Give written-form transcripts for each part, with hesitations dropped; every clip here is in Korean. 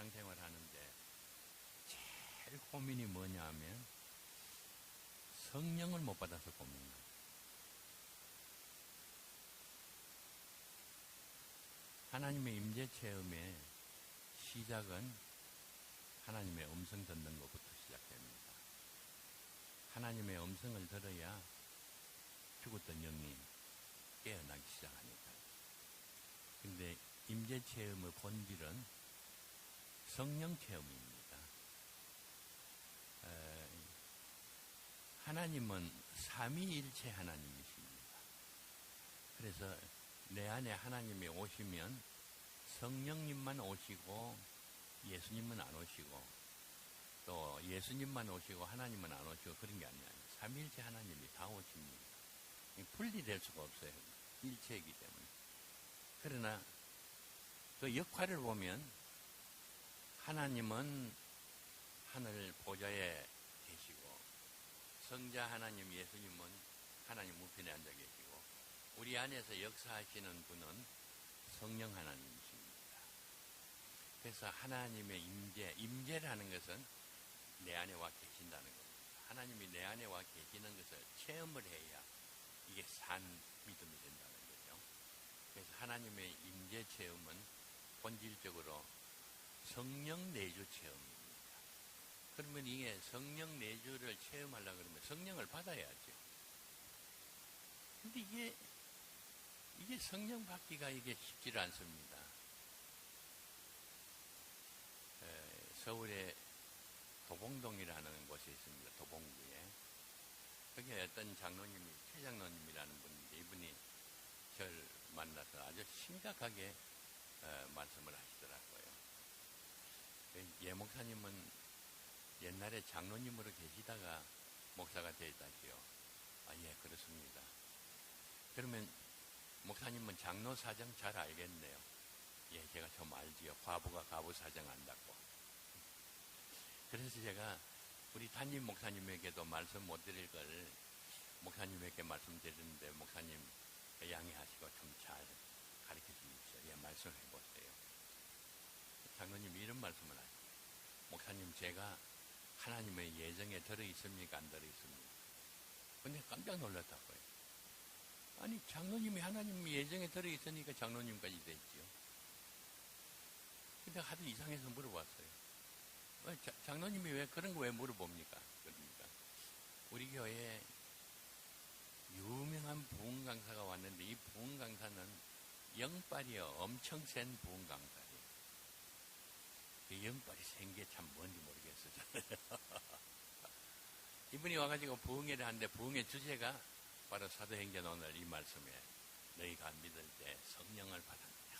신앙생활 하는데 제일 고민이 뭐냐 하면 성령을 못 받아서 고민이에요. 하나님의 임재 체험의 시작은 하나님의 음성 듣는 것부터 시작됩니다. 하나님의 음성을 들어야 죽었던 영이 깨어나기 시작하니까. 근데 임재 체험의 본질은 성령 체험입니다. 하나님은 삼위일체 하나님이십니다. 그래서 내 안에 하나님이 오시면 성령님만 오시고 예수님은 안 오시고 또 예수님만 오시고 하나님은 안 오시고 그런 게 아니에요. 삼위일체 하나님이 다 오십니다. 분리될 수가 없어요. 일체이기 때문에. 그러나 그 역할을 보면 하나님은 하늘 보좌에 계시고 성자 하나님 예수님은 하나님 우편에 앉아 계시고 우리 안에서 역사하시는 분은 성령 하나님이십니다. 그래서 하나님의 임재라는 것은 내 안에 와 계신다는 겁니다. 하나님이 내 안에 와 계시는 것을 체험을 해야 이게 산 믿음이 된다는 거죠. 그래서 하나님의 임재 체험은 본질적으로 성령 내주 체험입니다. 그러면 이게 성령 내주를 체험하려고 그러면 성령을 받아야죠. 근데 이게 성령 받기가 이게 쉽지를 않습니다. 서울에 도봉동이라는 곳이 있습니다. 도봉구에. 거기에 어떤 장로님이, 최 장로님이라는 분인데 이분이 저를 만나서 아주 심각하게 말씀을 하시더라고요. 예 목사님은 옛날에 장로님으로 계시다가 목사가 되었다지요. 아, 예, 그렇습니다. 그러면 목사님은 장로 사정 잘 알겠네요. 예, 제가 좀 알지요. 과부가 과부 사정 안다고. 그래서 제가 우리 담임 목사님에게도 말씀 못 드릴 걸 목사님에게 말씀드리는데 목사님 양해하시고 좀 잘 가르쳐 주십시오. 예, 말씀해 보세요. 장로님이 이런 말씀을 하죠. 목사님, 제가 하나님의 예정에 들어있습니까? 안 들어있습니까? 근데 깜짝 놀랐다고요. 아니, 장로님이 하나님의 예정에 들어있으니까 장로님까지 됐지요. 근데 하도 이상해서 물어봤어요. 장로님이 왜 그런 거 왜 물어봅니까? 그러니까 우리 교회에 유명한 부흥 강사가 왔는데 이 부흥 강사는 영빨이요, 엄청 센 부흥 강사예요. 그 영빨이 센 게 참 뭔지 모르겠어요. 이분이 와가지고 부흥회를 하는데 부흥회 주제가 바로 사도행전 오늘 이 말씀에 너희가 믿을 때 성령을 받았느냐.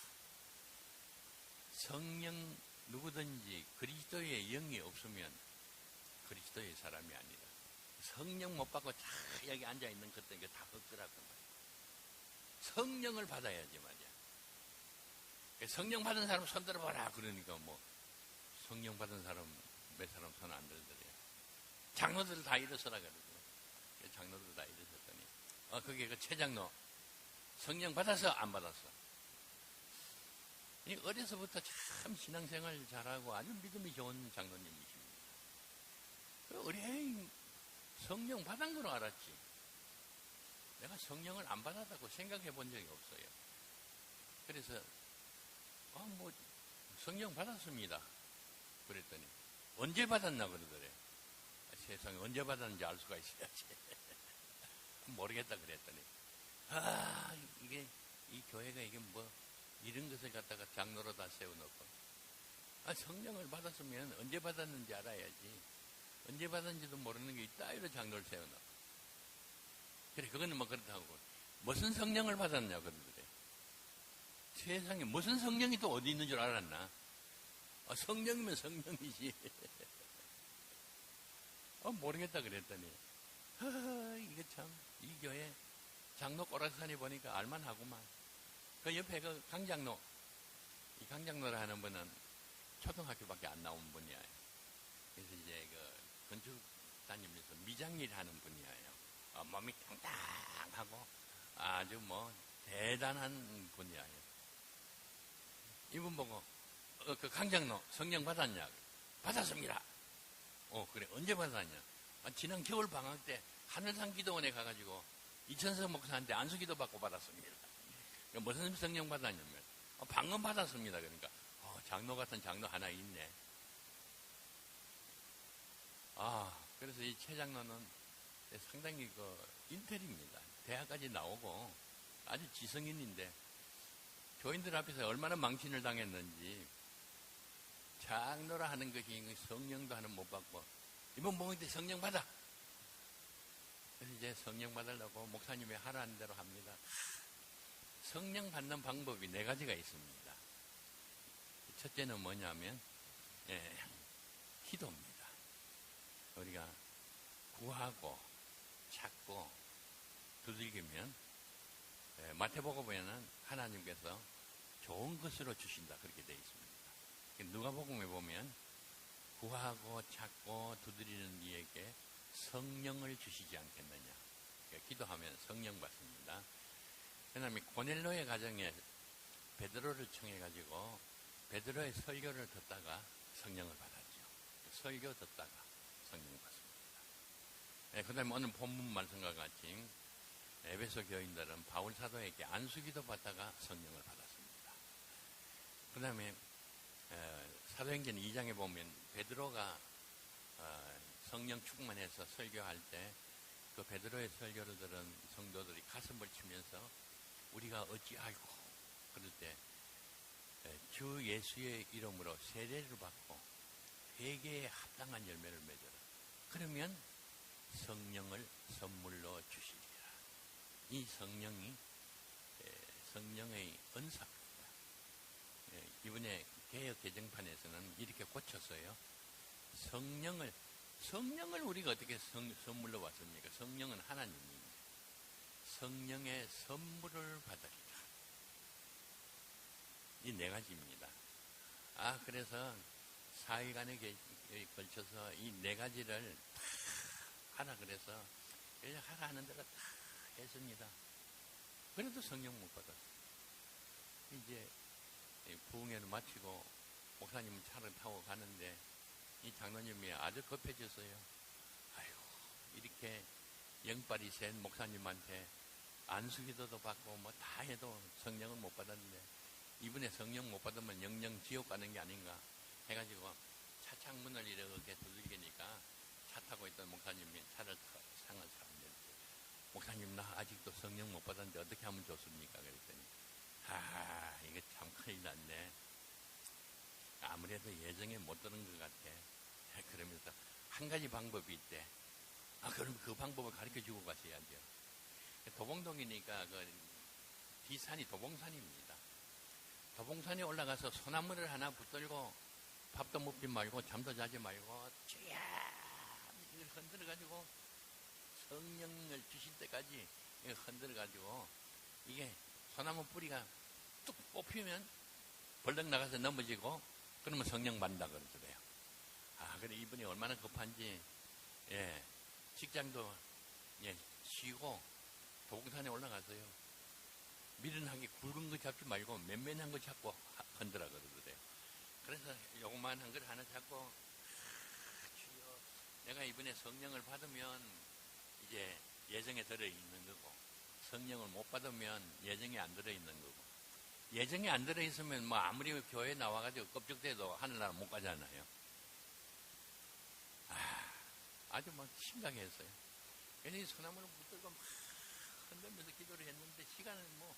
성령 누구든지 그리스도의 영이 없으면 그리스도의 사람이 아니다. 성령 못 받고 다 여기 앉아있는 것들 이거 다 헛거라고 말이야. 성령을 받아야지 말이야. 성령 받은 사람 손 들어봐라. 그러니까 뭐 성령 받은 사람 몇 사람 손 안 들더래요. 장로들 다 일어서라 그러더라고요. 장로들 다 일어섰더니 그게 그 최장로 성령 받아서 안 받았어. 어려서부터 참 신앙생활 잘하고 아주 믿음이 좋은 장로님이십니다. 우리 성령 받은 걸 알았지. 내가 성령을 안 받았다고 생각해 본 적이 없어요. 그래서 뭐 성령 받았습니다. 그랬더니 언제 받았나 그러더래. 세상에 언제 받았는지 알 수가 있어야지. 모르겠다 그랬더니 이게 이 교회가 이게 뭐 이런 것을 갖다가 장로로 다 세워놓고 성령을 받았으면 언제 받았는지 알아야지. 언제 받았는지도 모르는 게 있다. 이런 장로를 세워놓고. 그래, 그거는 뭐 그렇다고. 무슨 성령을 받았냐 그러더래. 세상에 무슨 성령이 또 어디 있는 줄 알았나? 성령이면 성령이지. 모르겠다 그랬더니 이거 참 이 교회 장로 꼬락산에 보니까 알만하구만. 그 옆에 그 강장로, 이 강장로를 하는 분은 초등학교밖에 안 나온 분이에요. 그래서 이제 그 건축 다니면서 미장일 하는 분이에요. 몸이 탕탕하고 아주 뭐 대단한 분이에요. 이분 보고 그 강장로 성령 받았냐? 받았습니다. 그래. 언제 받았냐? 지난 겨울 방학 때 하늘산 기도원에 가가지고 이천석 목사한테 안수기도 받고 받았습니다. 무슨 성령 받았냐면 방금 받았습니다. 그러니까 장로 같은 장로 하나 있네. 그래서 이 최 장로는 상당히 인텔입니다. 대학까지 나오고 아주 지성인인데 교인들 앞에서 얼마나 망신을 당했는지 장로라 하는 것이 성령도 하나 못 받고 이번 목회 때 성령 받아. 그래서 이제 성령 받으려고 목사님이 하라는 대로 합니다. 성령 받는 방법이 4가지가 있습니다. 첫째는 뭐냐면 기도입니다. 우리가 구하고 찾고 두들기면 마태복음에는 하나님께서 좋은 것으로 주신다 그렇게 되어 있습니다. 누가복음에 보면 구하고 찾고 두드리는 이에게 성령을 주시지 않겠느냐. 그러니까 기도하면 성령 받습니다. 그 다음에 고넬로의 가정에 베드로를 청해가지고 베드로의 설교를 듣다가 성령을 받았죠. 설교 듣다가 성령을 받습니다. 그 다음에 오늘 본문 말씀과 같이 에베소 교인들은 바울 사도에게 안수기도 받다가 성령을 받았습니다. 그 다음에 사도행전 2장에 보면 베드로가 성령 충만해서 설교할 때 그 베드로의 설교를 들은 성도들이 가슴을 치면서 우리가 어찌알고 그럴 때 주 예수의 이름으로 세례를 받고 회개에 합당한 열매를 맺어라. 그러면 성령을 선물로 주시리라. 이 성령이 성령의 은사입니다. 이번에 개역 개정판에서는 이렇게 고쳤어요. 성령을 우리가 어떻게 선물로 받습니까? 성령은 하나님입니다. 성령의 선물을 받으리라. 이 4가지입니다. 그래서 4일간에 걸쳐서 이 4가지를 다 하라 그래서 하라 하는 대로 다 했습니다. 그래도 성령 못 받았어요. 이제 부흥회를 마치고 목사님 차를 타고 가는데 이 장로님이 아주 급해졌어요. 아이고, 이렇게 영빨이 센 목사님한테 안수기도도 받고 뭐 다 해도 성령을 못 받았는데 이번에 성령 못 받으면 영영 지옥 가는 게 아닌가 해가지고 차 창문을 이렇게 두들기니까 차 타고 있던 목사님이 차를 상을 사는데 목사님 나 아직도 성령 못 받았는데 어떻게 하면 좋습니까? 그랬더니 이게 참 큰일 났네. 아무래도 예정에 못 들은 것 같아. 그러면서 한 가지 방법이 있대. 그럼 그 방법을 가르쳐 주고 가셔야죠. 도봉동이니까 뒤산이 도봉산입니다. 도봉산에 올라가서 소나무를 하나 붙들고 밥도 먹지 말고 잠도 자지 말고 주야 이걸 흔들어가지고 성령을 주실 때까지 흔들어가지고 이게 소나무 뿌리가 뚝 뽑히면 벌렁 나가서 넘어지고 그러면 성령 받는다 그러더래요. 그래 이분이 얼마나 급한지 직장도 쉬고 도봉산에 올라가서요. 미련하게 굵은 거 잡지 말고 맨맨한 거 잡고 흔들어 그러더래요. 그래서 요만한 걸 하나 잡고 주여 내가 이번에 성령을 받으면 이제 예정에 들어있는 거고 성령을 못 받으면 예정에 안 들어있는 거고 예정에 안 들어있으면 뭐 아무리 교회 나와가지고 껍적대도 하늘나라 못 가잖아요. 아주 막 심각했어요. 괜히 소나무를 붙들고 막 흔들면서 기도를 했는데 시간은 뭐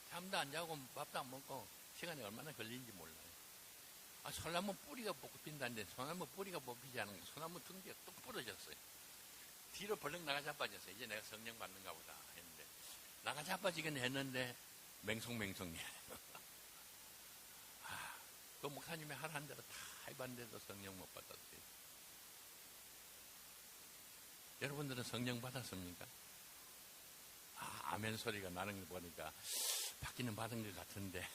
잠도 안 자고 밥도 안 먹고 시간이 얼마나 걸리는지 몰라요. 소나무 뿌리가 뽑힌다는데 소나무 뿌리가 뽑히지 않은 소나무 둥지가 뚝 부러졌어요. 뒤로 벌렁 나가 자빠졌어요. 이제 내가 성령 받는가 보다 했는데 나가 자빠지긴 했는데 맹송맹송해. 그 목사님이 하라는 대로 다 해봤는데도 성령 못 받았어요. 여러분들은 성령 받았습니까? 아멘 소리가 나는 거 보니까 받기는 받은 것 같은데.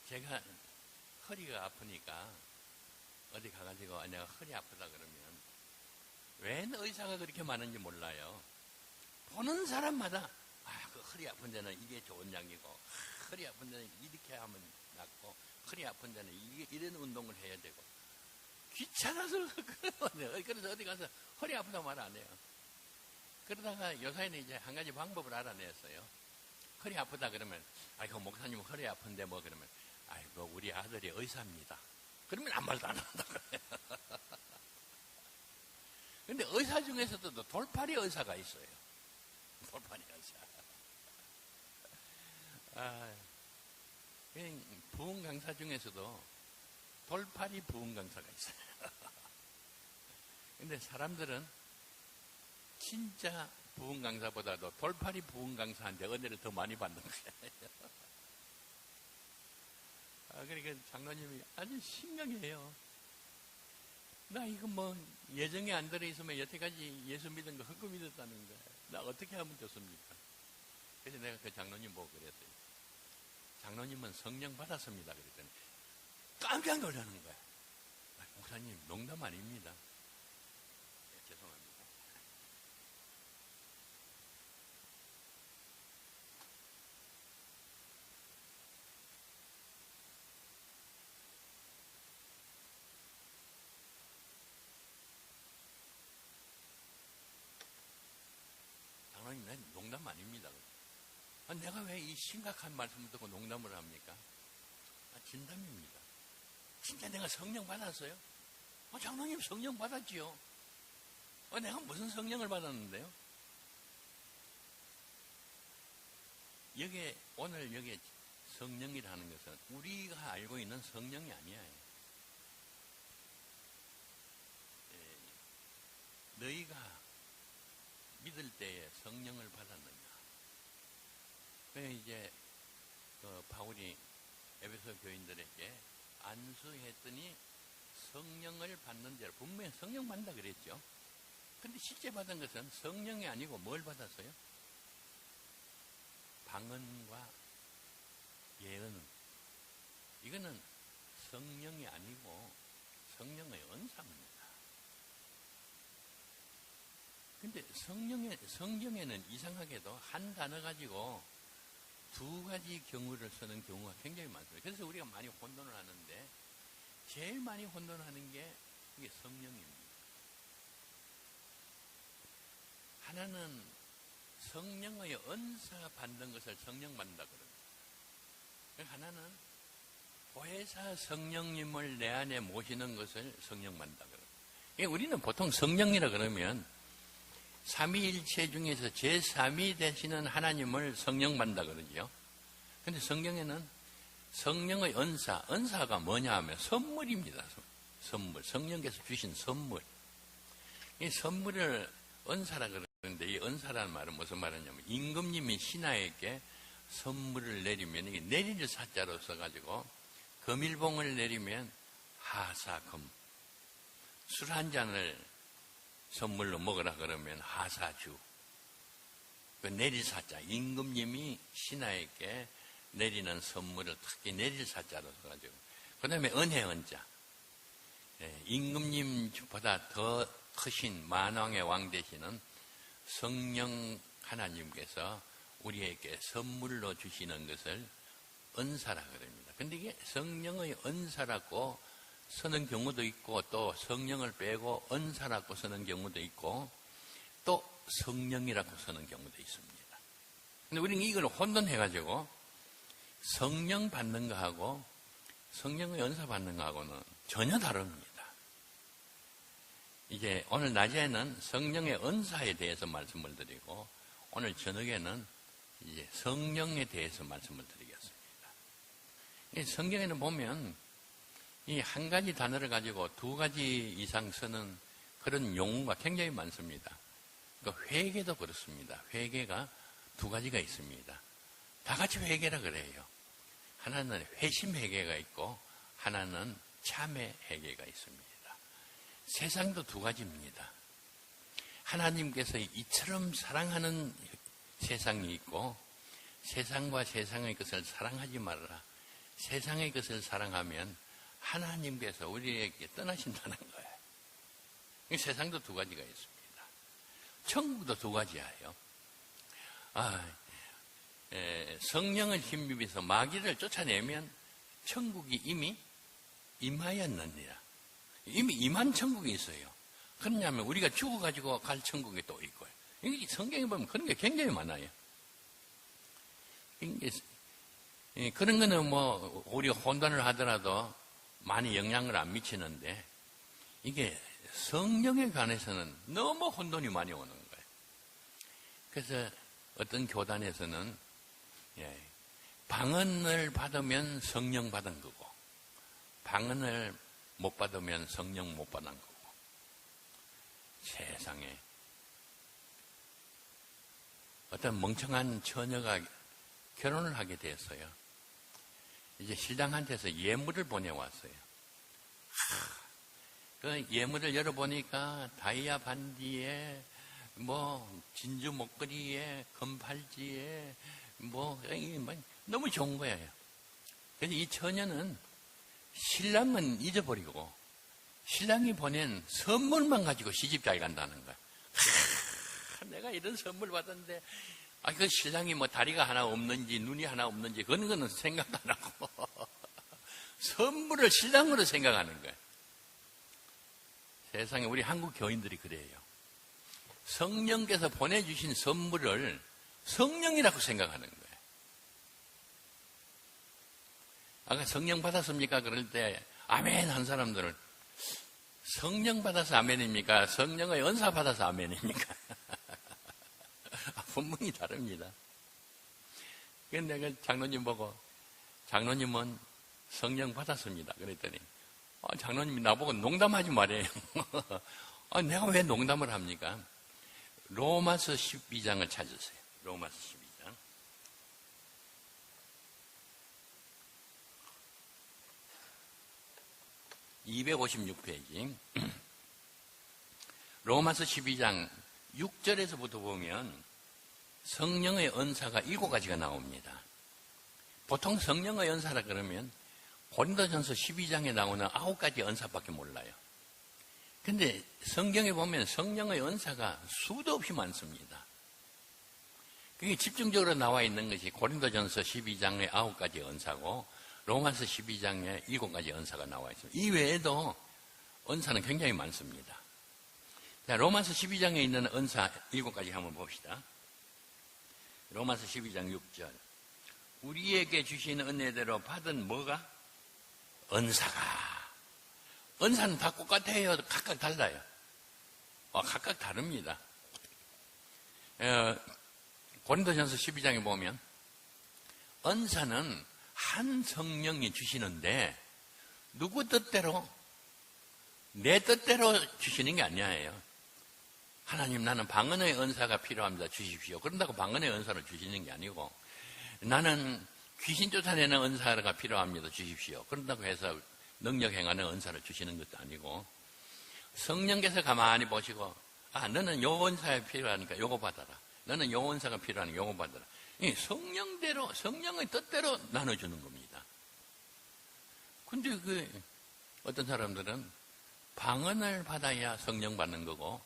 제가 허리가 아프니까 어디 가가지고 내가 허리 아프다 그러면 왜 의사가 그렇게 많은지 몰라요. 보는 사람마다 그 허리 아픈 데는 이게 좋은 약이고, 허리 아픈 데는 이렇게 하면 낫고, 허리 아픈 데는 이런 운동을 해야 되고. 귀찮아서 그래서 어디 가서 허리 아프다고 말 안 해요. 그러다가 요사이는 이제 한 가지 방법을 알아냈어요. 허리 아프다 그러면, 아이고 목사님 허리 아픈데 뭐 그러면, 아이고 우리 아들이 의사입니다. 그러면 아무 말도 안 한다 그래요. 근데 의사 중에서도 돌팔이 의사가 있어요. 돌팔이 의사. 부흥 강사 중에서도 돌팔이 부흥 강사가 있어요. 근데 사람들은 진짜 부흥 강사보다도 돌팔이 부흥 강사한테 은혜를 더 많이 받는 거예요. 그러니까 장로님이 아주 신명해요. 나 이거 뭐 예정에 안 들어있으면 여태까지 예수 믿은 거 헛고 믿었다는 거야. 나 어떻게 하면 좋습니까? 그래서 내가 그 장로님 보고 그랬어요. 장로님은 성령 받았습니다. 그랬더니 깜짝 놀라는 거야. 목사님 농담 아닙니다. 네, 죄송합니다. 장로님 농담 아닙니다. 내가 왜 이 심각한 말씀을 듣고 농담을 합니까? 진담입니다. 진짜 내가 성령 받았어요? 장로님 성령 받았지요. 내가 무슨 성령을 받았는데요? 오늘 여기에 성령이라는 것은 우리가 알고 있는 성령이 아니에요. 너희가 믿을 때에 성령을 받았느냐? 그래서 이제 바울이 에베소 교인들에게 안수했더니 성령을 받는 자를 분명히 성령 받는다 그랬죠. 근데 실제 받은 것은 성령이 아니고 뭘 받았어요? 방언과 예언. 이거는 성령이 아니고 성령의 은사입니다. 근데 성경에는 이상하게도 한 단어 가지고 두 가지 경우를 쓰는 경우가 굉장히 많습니다. 그래서 우리가 많이 혼돈을 하는데 제일 많이 혼돈하는 게 이게 성령입니다. 하나는 성령의 은사 받는 것을 성령 받는다 그럽니다. 하나는 보혜사 성령님을 내 안에 모시는 것을 성령 받는다 그럽니다. 우리는 보통 성령이라 그러면 삼위일체 중에서 제3위 되시는 하나님을 성령 받는다 그러죠. 그런데 성경에는 성령의 은사가 뭐냐 하면 선물입니다. 선물. 성령께서 주신 선물. 이 선물을 은사라 그러는데 이 은사라는 말은 무슨 말이냐면 임금님이 신하에게 선물을 내리면 이게 내릴 사자로 써가지고 금일봉을 내리면 하사금. 술 한 잔을 선물로 먹으라 그러면 하사주. 그 내릴 사자. 임금님이 신하에게 내리는 선물을 특히 내릴 사자로 써가지고. 그 다음에 은혜 은자. 임금님보다 더 크신 만왕의 왕 되시는 성령 하나님께서 우리에게 선물로 주시는 것을 은사라 그럽니다. 근데 이게 성령의 은사라고 쓰는 경우도 있고 또 성령을 빼고 은사라고 쓰는 경우도 있고 또 성령이라고 쓰는 경우도 있습니다. 근데 우리는 이걸 혼돈해가지고 성령 받는 거하고 성령의 은사 받는 거하고는 전혀 다릅니다. 이제 오늘 낮에는 성령의 은사에 대해서 말씀을 드리고 오늘 저녁에는 이제 성령에 대해서 말씀을 드리겠습니다. 성경에는 보면 이 한 가지 단어를 가지고 두 가지 이상 쓰는 그런 용어가 굉장히 많습니다. 그러니까 회개도 그렇습니다. 회개가 두 가지가 있습니다. 다 같이 회개라 그래요. 하나는 회심 회개가 있고 하나는 참회 회개가 있습니다. 세상도 두 가지입니다. 하나님께서 이처럼 사랑하는 세상이 있고 세상과 세상의 것을 사랑하지 말라. 세상의 것을 사랑하면 하나님께서 우리에게 떠나신다는 거예요. 세상도 두 가지가 있습니다. 천국도 두 가지예요. 성령을 힘입어서 마귀를 쫓아내면 천국이 이미 임하였느니라. 이미 임한 천국이 있어요. 그러냐면 우리가 죽어가지고 갈 천국이 또 있고요. 이게 성경에 보면 그런 게 굉장히 많아요. 그런 거는 뭐 우리가 혼돈을 하더라도 많이 영향을 안 미치는데 이게 성령에 관해서는 너무 혼돈이 많이 오는 거예요. 그래서 어떤 교단에서는 방언을 받으면 성령 받은 거고 방언을 못 받으면 성령 못 받은 거고 세상에 어떤 멍청한 처녀가 결혼을 하게 됐어요. 이제 신랑한테서 예물을 보내왔어요. 그 예물을 열어보니까 다이아 반지에 뭐 진주 목걸이에 금팔찌에 뭐 너무 좋은 거예요. 그래서 이 처녀는 신랑은 잊어버리고 신랑이 보낸 선물만 가지고 시집잘 간다는 거야. 내가 이런 선물 받았는데 그 신랑이 뭐 다리가 하나 없는지 눈이 하나 없는지 그런 거는 생각 안 하고 선물을 신랑으로 생각하는 거야. 세상에 우리 한국 교인들이 그래요. 성령께서 보내주신 선물을 성령이라고 생각하는 거예요. 아까 성령 받았습니까? 그럴 때 아멘 한 사람들은 성령 받아서 아멘입니까? 성령의 은사 받아서 아멘입니까? 분명히 다릅니다. 그래서 내가 장로님 보고 장로님은 성령 받았습니다. 그랬더니 장로님이 나보고 농담하지 말아요. 내가 왜 농담을 합니까? 로마서 12장을 찾으세요. 로마서 12장. (256페이지) 로마서 12장 6절에서부터 보면 성령의 은사가 7가지가 나옵니다. 보통 성령의 은사라 그러면 고린도전서 12장에 나오는 9가지 은사밖에 몰라요. 근데 성경에 보면 성령의 은사가 수도 없이 많습니다. 그게 집중적으로 나와 있는 것이 고린도전서 12장의 9가지 은사고 로마서 12장에 7가지 은사가 나와 있습니다. 이 외에도 은사는 굉장히 많습니다. 자, 로마서 12장에 있는 은사 7가지 한번 봅시다. 로마서 12장 6절. 우리에게 주신 은혜대로 받은 뭐가? 은사가. 은사는 다 똑같아요. 각각 달라요. 각각 다릅니다. 고린도전서 12장에 보면 은사는 한 성령이 주시는데 누구 뜻대로 내 뜻대로 주시는 게 아니에요. 하나님 나는 방언의 은사가 필요합니다. 주십시오. 그런다고 방언의 은사를 주시는 게 아니고 나는 귀신 쫓아내는 은사가 필요합니다. 주십시오. 그런다고 해서 능력 행하는 은사를 주시는 것도 아니고 성령께서 가만히 보시고 너는 요 은사가 필요하니까 요거 받아라. 너는 요 은사가 필요하니까 요거 받아라. 이 성령대로 성령의 뜻대로 나눠주는 겁니다. 근데 어떤 사람들은 방언을 받아야 성령 받는 거고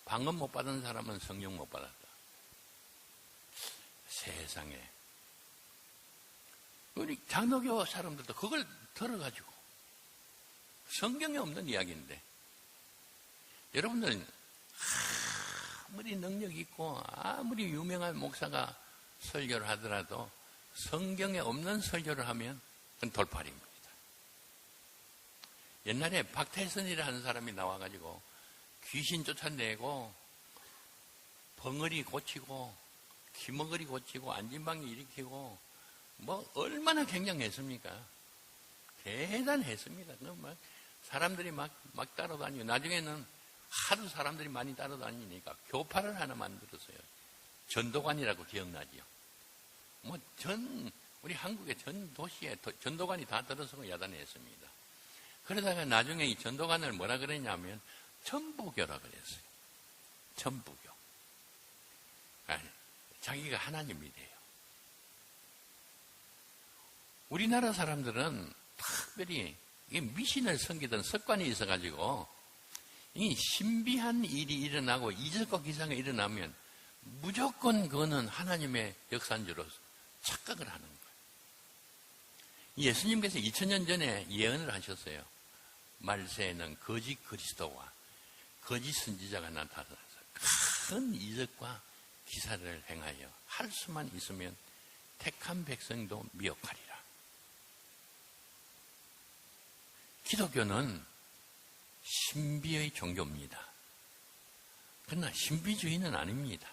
방언 못 받은 사람은 성령 못 받았다. 세상에. 우리 장로교 사람들도 그걸 들어가지고 성경에 없는 이야기인데 여러분들은 아무리 능력 있고 아무리 유명한 목사가 설교를 하더라도 성경에 없는 설교를 하면 그건 돌팔입니다. 옛날에 박태선이라는 사람이 나와가지고 귀신 쫓아내고 벙어리 고치고 기머거리 고치고 안진방이 일으키고 뭐 얼마나 굉장했습니까? 대단했습니다. 막 사람들이 막 따라다니고 나중에는 하도 사람들이 많이 따라다니니까 교파를 하나 만들었어요. 전도관이라고 기억나지요? 뭐 우리 한국의 전 도시에 전도관이 다 들어서고 야단했습니다. 그러다가 나중에 이 전도관을 뭐라 그랬냐면 천부교라 그랬어요. 천부교. 자기가 하나님이 돼요. 우리나라 사람들은 특별히 미신을 섬기던 습관이 있어가지고 이 신비한 일이 일어나고 이적과 기상이 일어나면 무조건 그거는 하나님의 역사인 줄로 착각을 하는 거예요. 예수님께서 2000년 전에 예언을 하셨어요. 말세에는 거짓 그리스도와 거짓 선지자가 나타나서 큰 이적과 기사를 행하여 할 수만 있으면 택한 백성도 미혹하리라. 기독교는 신비의 종교입니다. 그러나 신비주의는 아닙니다.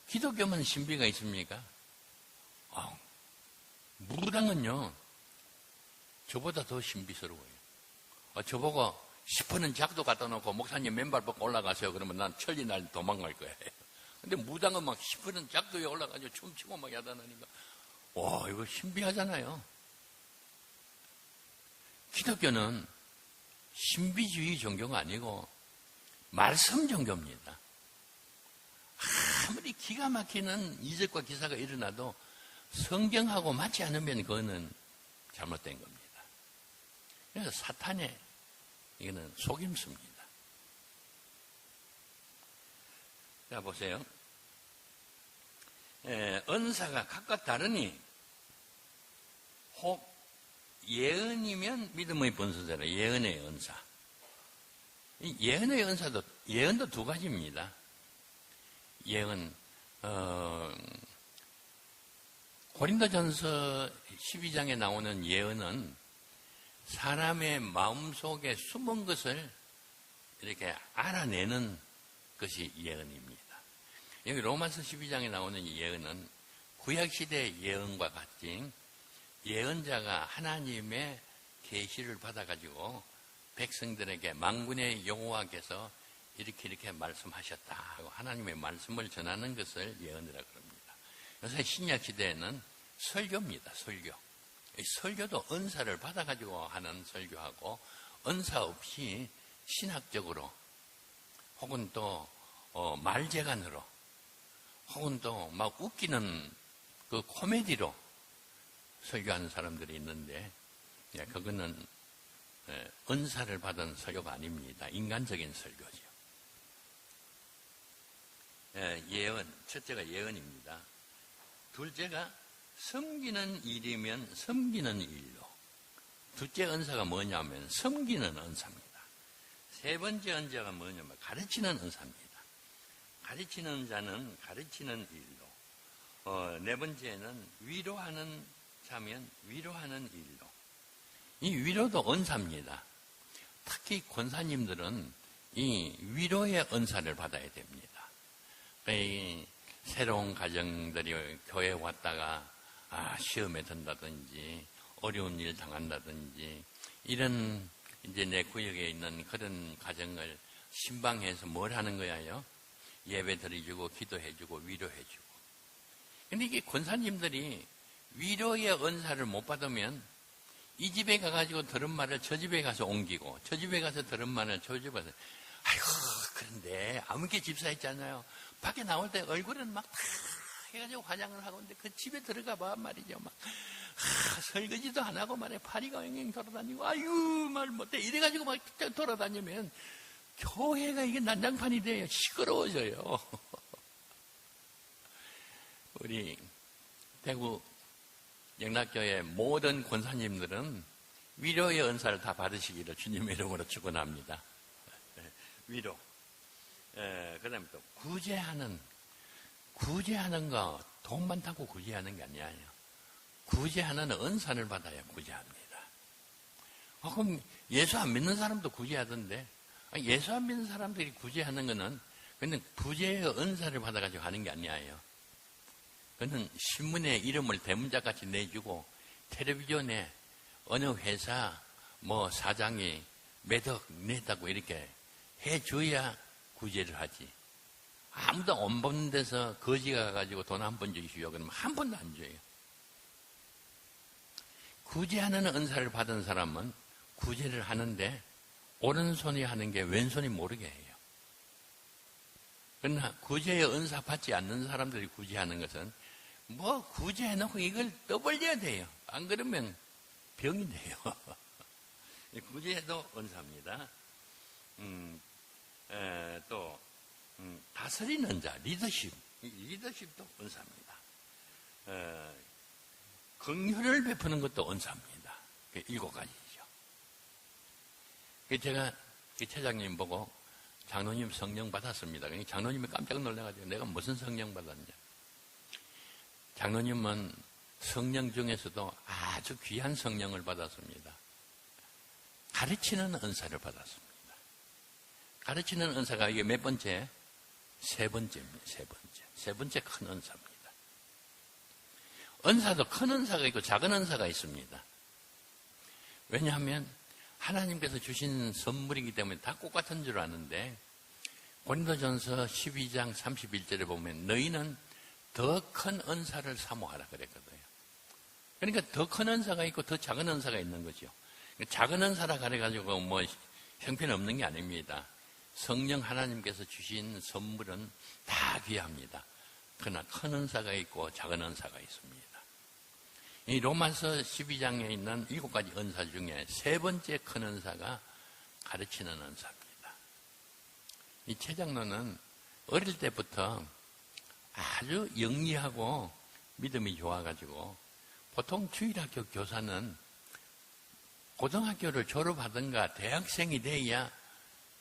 기독교만 신비가 있습니까? 무당은요, 저보다 더 신비스러워요. 저보고 10%는 작도 갖다 놓고 목사님 맨발 벗고 올라가세요. 그러면 난 천리 날 도망갈 거예요. 근데 무당은 막 10%는 작도에 올라가서 춤추고 막 야단하니까, 와, 이거 신비하잖아요. 기독교는 신비주의 종교가 아니고 말씀 종교입니다. 아무리 기가 막히는 이적과 기사가 일어나도 성경하고 맞지 않으면 그거는 잘못된 겁니다. 그래서 사탄의 이거는 속임수입니다. 자, 보세요. 은사가 각각 다르니 혹 예언이면 믿음의 본소자라. 예언의 은사. 예언의 은사도, 예언도 두 가지입니다. 예언, 고린도전서 12장에 나오는 예언은 사람의 마음속에 숨은 것을 이렇게 알아내는 것이 예언입니다. 여기 로마서 12장에 나오는 예언은 구약시대의 예언과 같이 예언자가 하나님의 계시를 받아가지고 백성들에게 만군의 여호와께서 이렇게 말씀하셨다 하고 하나님의 말씀을 전하는 것을 예언이라고 합니다. 요새 신약시대에는 설교입니다. 설교. 이 설교도 은사를 받아가지고 하는 설교하고 은사 없이 신학적으로 혹은 또 말재간으로 혹은 또 막 웃기는 그 코미디로 설교하는 사람들이 있는데 그거는 은사를 받은 설교가 아닙니다. 인간적인 설교죠. 예언, 첫째가 예언입니다. 둘째가 섬기는 일이면 섬기는 일로. 둘째 은사가 뭐냐면 섬기는 은사입니다. 세 번째 은사가 뭐냐면 가르치는 은사입니다. 가르치는 자는 가르치는 일로. 네 번째는 위로하는 자면 위로하는 일로. 이 위로도 은사입니다. 특히 권사님들은 이 위로의 은사를 받아야 됩니다. 이 새로운 가정들이 교회에 왔다가 시험에 든다든지 어려운 일 당한다든지 이런 이제 내 구역에 있는 그런 가정을 신방해서 뭘 하는 거야요? 예배 드려주고 기도해주고 위로해주고. 근데 이게 권사님들이 위로의 은사를 못 받으면 이 집에 가가지고 들은 말을 저 집에 가서 옮기고 저 집에 가서 들은 말을 저 집에 가서 아이고 그런데 아무개 집사했잖아요. 밖에 나올 때 얼굴은 막 다 해가지고 화장을 하고 있는데 그 집에 들어가 봐 말이죠. 막 설거지도 안 하고 말이야. 파리가 엉엉 돌아다니고 아유 말 못해 이래가지고 막 돌아다니면 교회가 이게 난장판이 돼요. 시끄러워져요. 우리 대구 영락교회 모든 권사님들은 위로의 은사를 다 받으시기를 주님의 이름으로 축원합니다. 위로. 그 다음에 또 구제하는 거 돈 많다고 구제하는 게 아니에요. 구제하는 은사를 받아야 구제합니다. 그럼 예수 안 믿는 사람도 구제하던데 예수 안 믿는 사람들이 구제하는 거는 그는 구제의 은사를 받아가지고 하는 게 아니에요. 그는 신문에 이름을 대문자같이 내주고 텔레비전에 어느 회사 뭐 사장이 매덕 냈다고 이렇게 해줘야 구제를 하지. 아무도 안 보는 데서 거지 가가지고 돈 한 번 주시오. 그러면 한 번도 안 줘요. 구제하는 은사를 받은 사람은 구제를 하는데 오른손이 하는 게 왼손이 모르게 해요. 그러나 구제의 은사 받지 않는 사람들이 구제하는 것은 뭐 구제해놓고 이걸 떠벌려야 돼요. 안 그러면 병이 돼요. 구제도 은사입니다. 또 다스리는 자, 리더십도 은사입니다. 긍휼을 베푸는 것도 은사입니다. 7가지죠. 제가 처장님 보고 장로님 성령 받았습니다. 장로님이 깜짝 놀라가지고 내가 무슨 성령 받았냐. 장로님은 성령 중에서도 아주 귀한 성령을 받았습니다. 가르치는 은사를 받았습니다. 가르치는 은사가 이게 몇 번째? 세 번째입니다. 세 번째 큰 은사입니다. 은사도 큰 은사가 있고 작은 은사가 있습니다. 왜냐하면 하나님께서 주신 선물이기 때문에 다 똑같은 줄 아는데 고린도전서 12장 31절에 보면 너희는 더 큰 은사를 사모하라 그랬거든요. 그러니까 더 큰 은사가 있고 더 작은 은사가 있는 거죠. 작은 은사라 그래가지고 뭐 형편없는 게 아닙니다. 성령 하나님께서 주신 선물은 다 귀합니다. 그러나 큰 은사가 있고 작은 은사가 있습니다. 이 로마서 12장에 있는 7가지 은사 중에 세 번째 큰 은사가 가르치는 은사입니다. 이 최장로는 어릴 때부터 아주 영리하고 믿음이 좋아가지고 보통 주일학교 교사는 고등학교를 졸업하든가 대학생이 돼야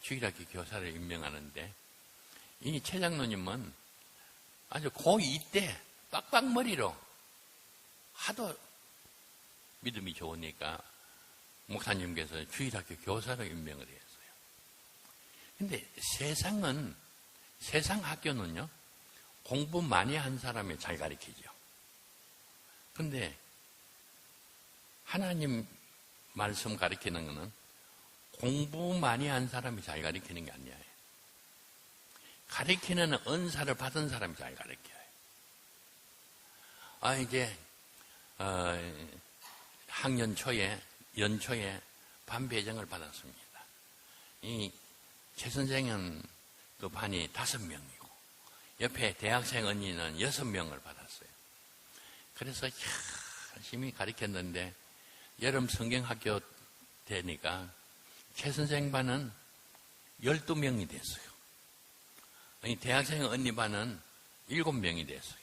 주일학교 교사를 임명하는데 이 최장로님은 아주 고2 때 빡빡머리로 하도 믿음이 좋으니까 목사님께서 주일학교 교사로 임명을 했어요. 근데 세상 학교는요, 공부 많이 한 사람이 잘 가르치죠. 근데 하나님 말씀 가르치는 거는 공부 많이 한 사람이 잘 가르치는 게 아니에요. 가르치는 은사를 받은 사람이 잘 가르쳐요. 이제 학년 초에, 연초에 반배정을 받았습니다. 이 최 선생은 그 반이 5명이고, 옆에 대학생 언니는 6명을 받았어요. 그래서 열심히 가르쳤는데, 여름 성경학교 되니까 최 선생 반은 12명이 됐어요. 이 대학생 언니 반은 7명이 됐어요.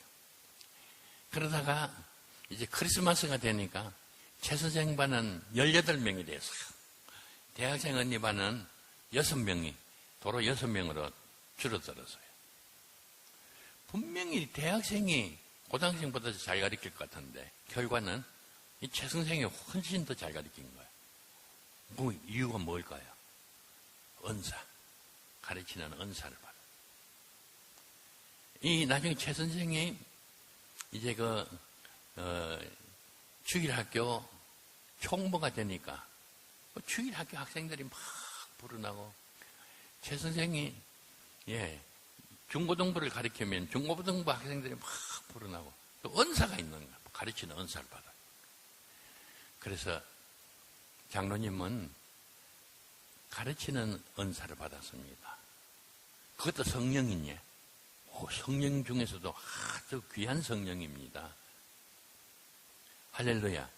그러다가 이제 크리스마스가 되니까 최 선생 반은 18명이 됐어요. 대학생 언니 반은 6명이, 도로 6명으로 줄어들었어요. 분명히 대학생이 고등학생보다 잘 가르칠 것 같은데 결과는 이 최 선생이 훨씬 더 잘 가르친 거예요. 이유가 뭘까요? 은사. 가르치는 은사를 받아요. 나중에 최 선생이 이제 주일학교 총무가 되니까 주일학교 학생들이 막 불어나고 최 선생이 중고등부를 가르치면 중고등부 학생들이 막 불어나고 또 은사가 있는 거야. 가르치는 은사를 받아요. 그래서 장로님은 가르치는 은사를 받았습니다. 그것도 성령이냐? 성령 중에서도 아주 귀한 성령입니다. 할렐루야.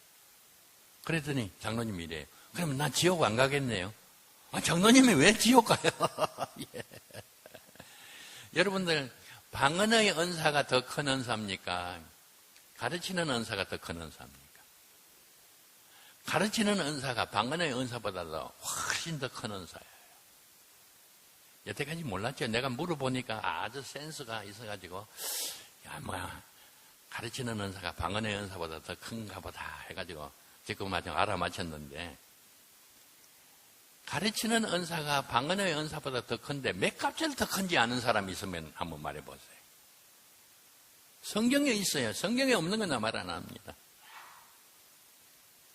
그랬더니 장로님이 이래요. 그러면 나 지옥 안 가겠네요. 장로님이 왜 지옥 가요? 예. 여러분들, 방언의 은사가 더 큰 은사입니까? 가르치는 은사가 더 큰 은사입니까? 가르치는 은사가 방언의 은사보다도 훨씬 더 큰 은사예요. 여태까지 몰랐죠. 내가 물어보니까 아주 센스가 있어가지고, 가르치는 은사가 방언의 은사보다 더 큰가 보다 해가지고, 지금 마침 알아맞혔는데, 가르치는 은사가 방언의 은사보다 더 큰데, 몇 값을 더 큰지 아는 사람이 있으면 한번 말해보세요. 성경에 있어요. 성경에 없는 건 나 말 안 합니다.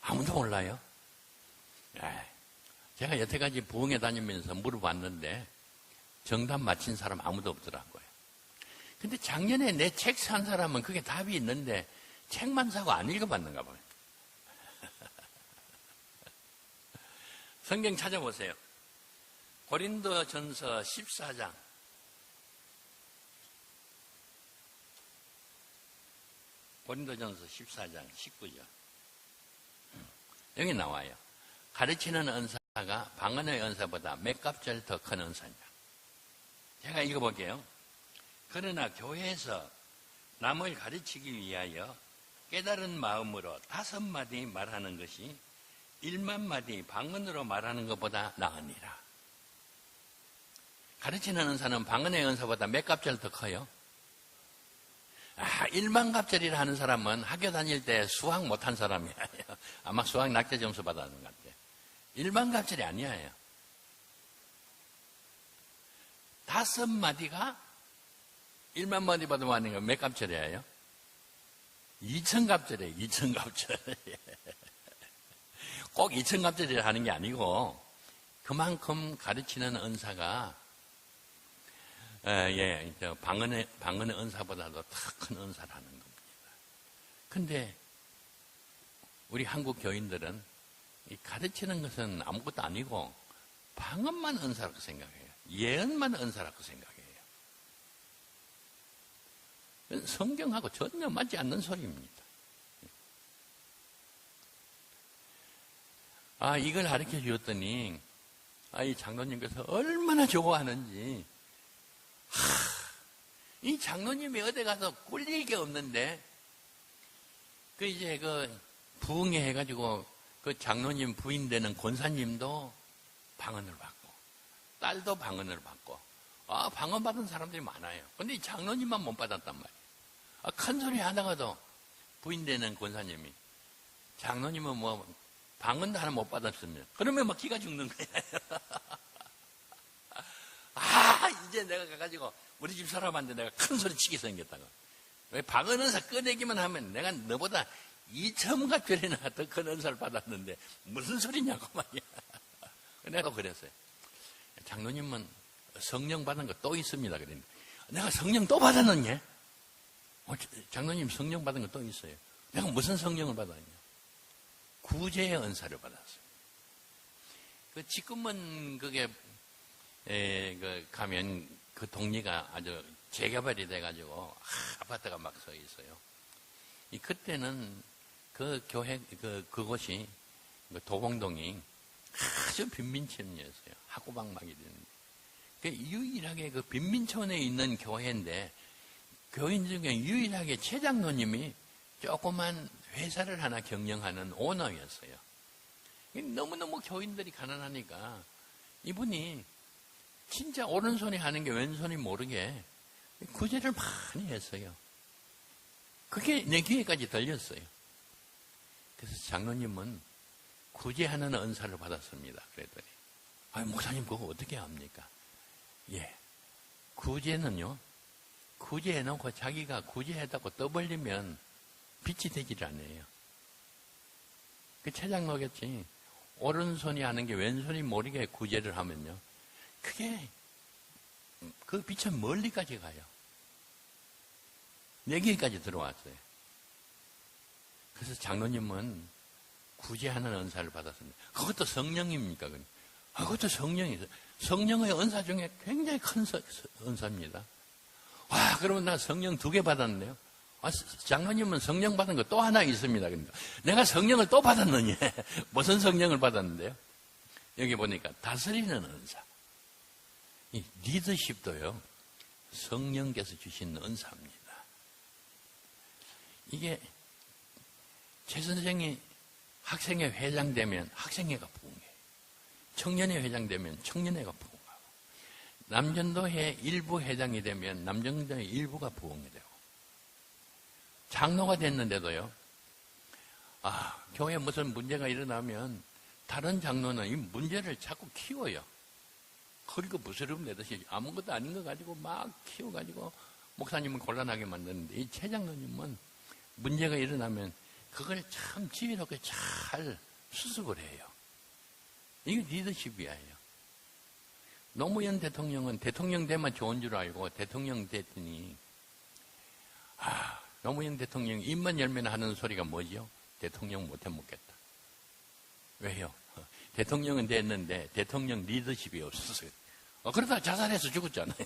아무도 몰라요. 제가 여태까지 부흥회 다니면서 물어봤는데 정답 맞힌 사람 아무도 없더라고요. 근데 작년에 내 책 산 사람은 그게 답이 있는데 책만 사고 안 읽어봤는가 봐요. 성경 찾아보세요. 고린도전서 14장. 고린도전서 14장 19절. 여기 나와요. 가르치는 은사가 방언의 은사보다 몇 값절 더 큰 은사냐. 제가 읽어볼게요. 그러나 교회에서 남을 가르치기 위하여 깨달은 마음으로 5마디 말하는 것이 1만 마디 방언으로 말하는 것보다 나으니라. 가르치는 은사는 방언의 은사보다 몇 갑절 더 커요? 1만 갑절이라 하는 사람은 학교 다닐 때 수학 못한 사람이에요. 아마 수학 낙제 점수 받았는 것 같아요. 1만 갑절이 아니에요. 5마디가 1만 마디 받으면 하는 건 몇 갑절이에요? 2,000갑절이에요. 2,000갑절. 꼭 2,000갑절이라 하는 게 아니고 그만큼 가르치는 은사가 방언의 은사보다도 더 큰 은사라는 겁니다. 근데 우리 한국 교인들은 이 가르치는 것은 아무것도 아니고 방언만 은사라고 생각해요. 예언만 은사라고 생각해요. 성경하고 전혀 맞지 않는 소리입니다. 이걸 가르쳐 주었더니 이 장로님께서 얼마나 좋아하는지. 이 장로님이 어디 가서 꿀릴 게 없는데 부흥회 해가지고 그 장로님 부인 되는 권사님도 방언을 받고 딸도 방언을 받고 방언 받은 사람들이 많아요. 근데 이 장로님만 못 받았단 말이에요. 큰 소리 하다가도 부인 되는 권사님이 장로님은 방언도 하나 못 받았으면 그러면 막 기가 죽는 거예요. 이제 내가 가가지고 우리 집 사람한테 내가 큰 소리 치게 생겼다고. 왜 방언 은사 꺼내기만 하면 내가 너보다 2,000갑절이나 더 큰 은사를 받았는데 무슨 소리냐고 말이야. 내가 그랬어요. 장로님은 성령 받은 거 또 있습니다. 그랬는데 내가 성령 또 받았느냐? 장로님 성령 받은 거 또 있어요. 내가 무슨 성령을 받았냐? 구제의 은사를 받았어요. 지금은 그게 가면 그 동리가 아주 재개발이 돼가지고 아파트가 막 서 있어요. 그때는 그 교회 그곳이 도봉동이 아주 빈민촌이었어요. 학구방막이 되는데 유일하게 그 빈민촌에 있는 교회인데 교인 중에 유일하게 최장로님이 조그만 회사를 하나 경영하는 오너였어요. 너무너무 교인들이 가난하니까 이분이 진짜 오른손이 하는 게 왼손이 모르게 구제를 많이 했어요. 그게 내 귀에까지 들렸어요. 그래서 장로님은 구제하는 은사를 받았습니다. 그랬더니 목사님 그거 어떻게 합니까? 구제는요, 구제해놓고 자기가 구제했다고 떠벌리면 빛이 되질 않아요. 그 최장로겠지. 오른손이 하는 게 왼손이 모르게 구제를 하면요, 그게 그 빛은 멀리까지 가요. 내게까지 들어왔어요. 그래서 장로님은 구제하는 은사를 받았습니다. 그것도 성령입니까? 그것도 성령이죠. 성령의 은사 중에 굉장히 큰 은사입니다. 그러면 나 성령 2개 받았는데요. 장로님은 성령 받은 거 또 하나 있습니다. 그러니까 내가 성령을 또 받았느냐? 무슨 성령을 받았는데요? 여기 보니까 다스리는 은사. 이 리더십도요, 성령께서 주신 은사입니다. 이게 최 선생이 학생회 회장 되면 학생회가 부흥해요. 청년회 회장 되면 청년회가 부흥하고, 남전도회 일부 회장이 되면 남전도회 일부가 부흥이 되고, 장로가 됐는데도요, 교회에 무슨 문제가 일어나면 다른 장로는 이 문제를 자꾸 키워요. 그리고 부스럼 내듯이 아무것도 아닌 거 가지고 막 키워가지고 목사님은 곤란하게 만드는데, 이 최장로님은 문제가 일어나면 그걸 참 지혜롭게 잘 수습을 해요. 이게 리더십이에요. 노무현 대통령은 대통령 되면 좋은 줄 알고 대통령 됐더니, 노무현 대통령 입만 열면 하는 소리가 뭐죠? 대통령 못해 먹겠다. 왜요? 대통령은 됐는데 대통령 리더십이 없었어요. 그러다 자살해서 죽었잖아요.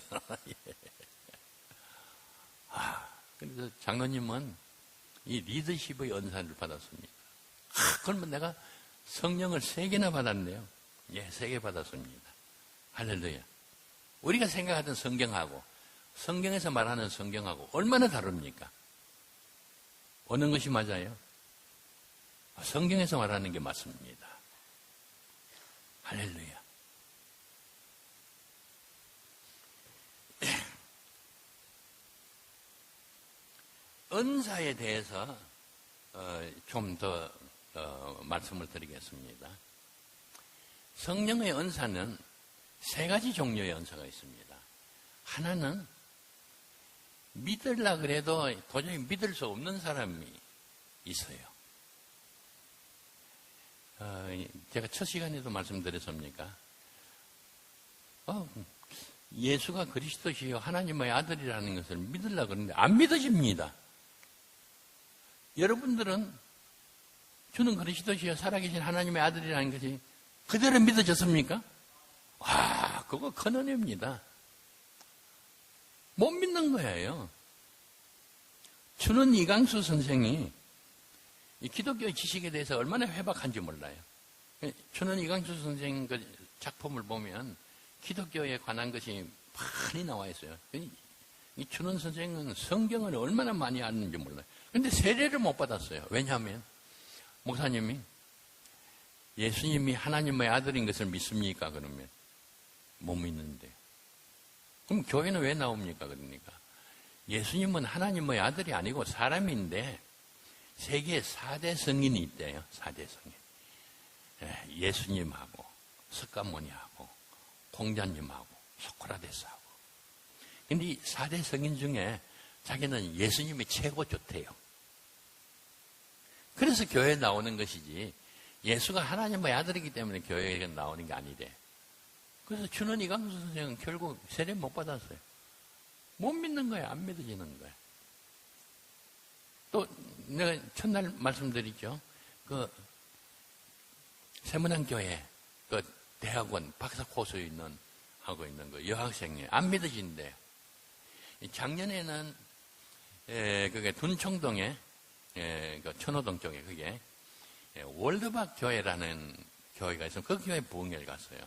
그래서 장로님은 이 리더십의 은사를 받았습니다. 그러면 내가 성령을 3개나 받았네요. 3개 받았습니다. 할렐루야. 우리가 생각하던 성경하고 성경에서 말하는 성경하고 얼마나 다릅니까? 어느 것이 맞아요? 성경에서 말하는 게 맞습니다. 할렐루야. 은사에 대해서 좀 더 말씀을 드리겠습니다. 성령의 은사는 세 가지 종류의 은사가 있습니다. 하나는 믿으려 그래도 도저히 믿을 수 없는 사람이 있어요. 제가 첫 시간에도 말씀드렸습니까? 예수가 그리스도시요 하나님의 아들이라는 것을 믿으려고 그러는데 안 믿어집니다. 여러분들은 주는 그리스도시요 살아계신 하나님의 아들이라는 것이 그대로 믿어졌습니까? 와, 그거 큰 은혜입니다. 못 믿는 거예요. 주는 이강수 선생이 이 기독교 지식에 대해서 얼마나 회박한지 몰라요. 주는 이강수 선생 그 작품을 보면 기독교에 관한 것이 많이 나와 있어요. 이 주는 선생은 성경을 얼마나 많이 아는지 몰라요. 근데 세례를 못 받았어요. 왜냐하면 목사님이 예수님이 하나님의 아들인 것을 믿습니까? 그러면 못 믿는데. 그럼 교회는 왜 나옵니까? 그러니까 예수님은 하나님의 아들이 아니고 사람인데 세계에 4대 성인이 있대요. 4대 성인. 예수님하고 석가모니하고 공자님하고 소크라테스하고. 근데 이 4대 성인 중에 자기는 예수님이 최고 좋대요. 그래서 교회에 나오는 것이지 예수가 하나님의 아들이기 때문에 교회에 나오는 게 아니래. 그래서 주는 이강수 선생은 결국 세례 못 받았어요. 못 믿는 거예요. 안 믿어지는 거예요. 또 내가 첫날 말씀드리죠. 그 세문안교회 그 대학원 박사 코스 있는 하고 있는 그 여학생이 안 믿어진대요. 작년에는 그게 둔청동에 그 천호동 쪽에 그게 월드박 교회라는 교회가 있어요. 그 교회 부흥회를 갔어요.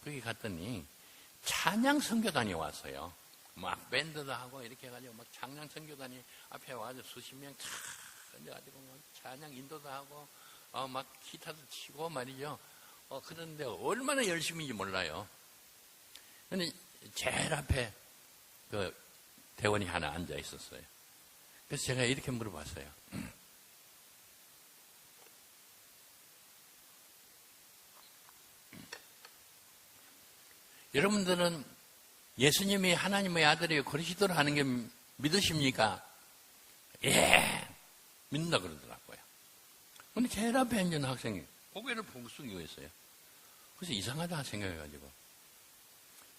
거기 갔더니 찬양 선교단이 왔어요. 막 밴드도 하고 이렇게 해가지고 막 찬양 선교단이 앞에 와서 수십 명 탁 앉아가지고 막 찬양 인도도 하고 막 기타도 치고 말이죠. 그런데 얼마나 열심인지 몰라요. 근데 제일 앞에 그 대원이 하나 앉아 있었어요. 그래서 제가 이렇게 물어봤어요. 여러분들은 예수님이 하나님의 아들이요 그리스도를 하는 게 믿으십니까? 예, 믿는다 그러더라고요. 근데 제일 앞에 앉은 학생이 고개를 푹 숙이고 있어요. 그래서 이상하다 생각해가지고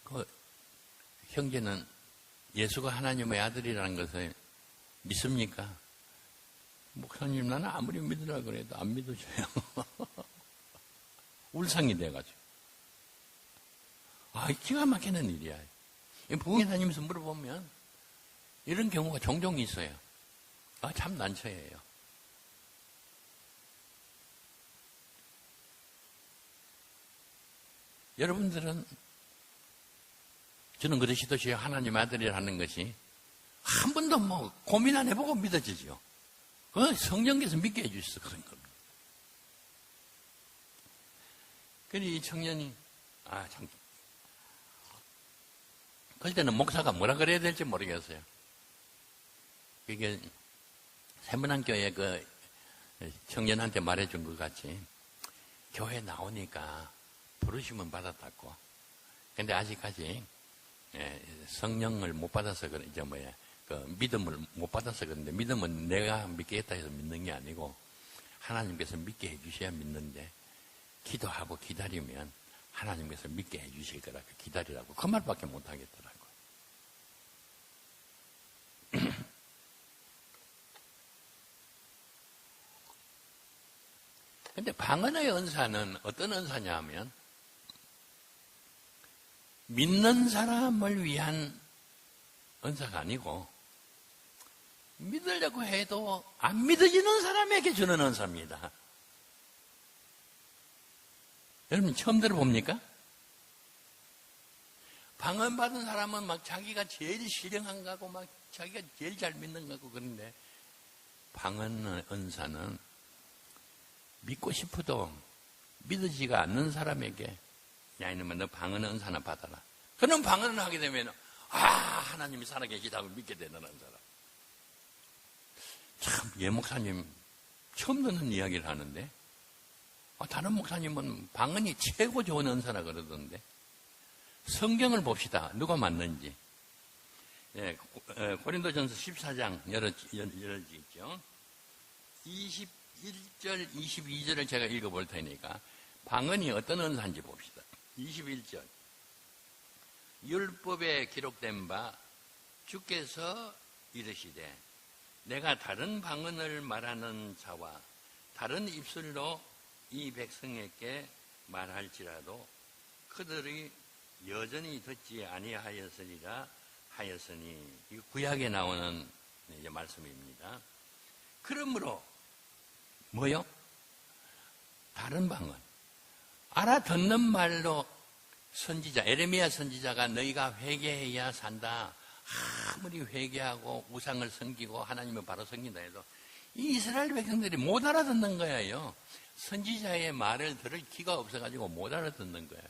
그 형제는 예수가 하나님의 아들이라는 것을 믿습니까? 목사님, 나는 아무리 믿으라 그래도 안 믿어져요. 울상이 돼가지고. 기가 막히는 일이야. 부흥회 다니면서 물어보면 이런 경우가 종종 있어요. 참 난처해요. 여러분들은 저는 그리스도시요 하나님 아들이라는 것이 한 번도 뭐 고민 안 해보고 믿어지죠. 성령께서 믿게 해주셔서 그런 겁니다. 그러니 이 청년이 참 그럴 때는 목사가 뭐라 그래야 될지 모르겠어요. 그게 세문안교회 그 청년한테 말해준 것 같이 교회 나오니까 부르심은 받았다고. 근데 아직까지 성령을 못 받아서 그래, 그 믿음을 못 받아서 그런데 믿음은 내가 믿겠다 해서 믿는 게 아니고 하나님께서 믿게 해주셔야 믿는데 기도하고 기다리면 하나님께서 믿게 해주실 거라고 기다리라고 그 말밖에 못 하겠더라고요. 근데 방언의 은사는 어떤 은사냐 하면 믿는 사람을 위한 은사가 아니고 믿으려고 해도 안 믿어지는 사람에게 주는 은사입니다. 여러분 처음 들어봅니까? 방언 받은 사람은 막 자기가 제일 신령한 거고 막 자기가 제일 잘 믿는 거고 그런데 방언 은사는 믿고 싶어도 믿어지가 않는 사람에게 야 이놈아 너 방언 은사나 받아라. 그럼 방언을 하게 되면 하나님이 살아계시다고 믿게 되는 사람. 참 예 목사님 처음 듣는 이야기를 하는데 다른 목사님은 방언이 최고 좋은 은사라 그러던데 성경을 봅시다. 누가 맞는지. 예, 고린도전서 14장 열어지죠. 21절, 22절을 제가 읽어볼 테니까 방언이 어떤 은사인지 봅시다. 21절 율법에 기록된 바 주께서 이르시되 내가 다른 방언을 말하는 자와 다른 입술로 이 백성에게 말할지라도 그들이 여전히 듣지 아니하였으리라 하였으니 이 구약에 나오는 이제 말씀입니다. 그러므로 뭐요? 다른 방언 알아듣는 말로 선지자 에레미야 선지자가 너희가 회개해야 산다. 아무리 회개하고 우상을 섬기고 하나님을 바로 섬긴다 해도 이 이스라엘 백성들이 못 알아듣는 거예요. 선지자의 말을 들을 기가 없어가지고 못 알아듣는 거예요.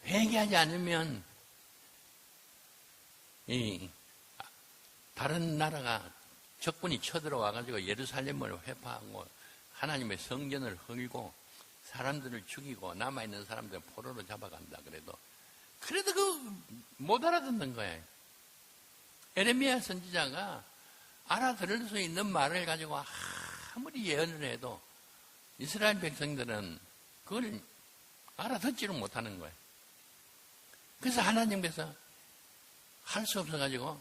회개하지 않으면 이 다른 나라가 적군이 쳐들어와가지고 예루살렘을 회파하고 하나님의 성전을 헐고 사람들을 죽이고 남아있는 사람들을 포로로 잡아간다 그래도 못 알아듣는 거예요. 에레미야 선지자가 알아들을 수 있는 말을 가지고 아무리 예언을 해도 이스라엘 백성들은 그걸 알아듣지를 못하는 거예요. 그래서 하나님께서 할 수 없어가지고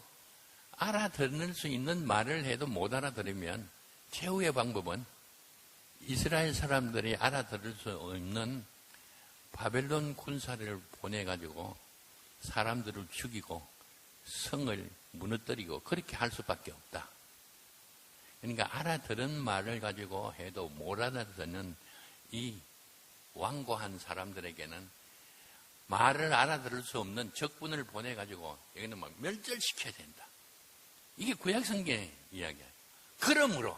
알아들을 수 있는 말을 해도 못 알아들으면 최후의 방법은 이스라엘 사람들이 알아들을 수 없는 바벨론 군사를 보내가지고 사람들을 죽이고 성을 무너뜨리고 그렇게 할 수밖에 없다. 그러니까 알아들은 말을 가지고 해도 못 알아듣는 이 완고한 사람들에게는 말을 알아들을 수 없는 적군을 보내가지고 여기는 막 멸절시켜야 된다. 이게 구약성경의 이야기예요. 그러므로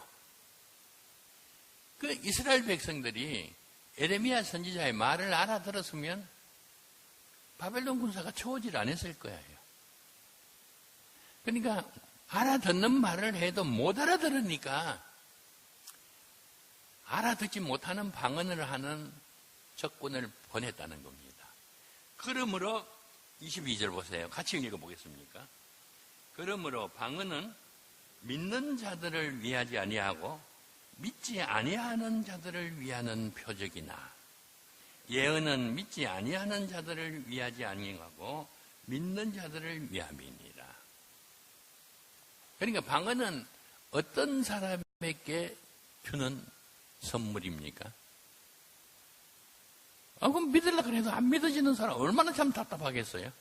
그 이스라엘 백성들이 에레미야 선지자의 말을 알아들었으면 바벨론 군사가 초호질 안 했을 거예요. 그러니까 알아듣는 말을 해도 못 알아들으니까 알아듣지 못하는 방언을 하는 적군을 보냈다는 겁니다. 그러므로 22절 보세요. 같이 읽어보겠습니까? 그러므로 방언은 믿는 자들을 위하지 아니하고 믿지 아니하는 자들을 위하는 표적이나 예언은 믿지 아니하는 자들을 위하지 아니하고 믿는 자들을 위함이니라. 그러니까 방언은 어떤 사람에게 주는 선물입니까? 그럼 믿으려고 해도 안 믿어지는 사람 얼마나 참 답답하겠어요?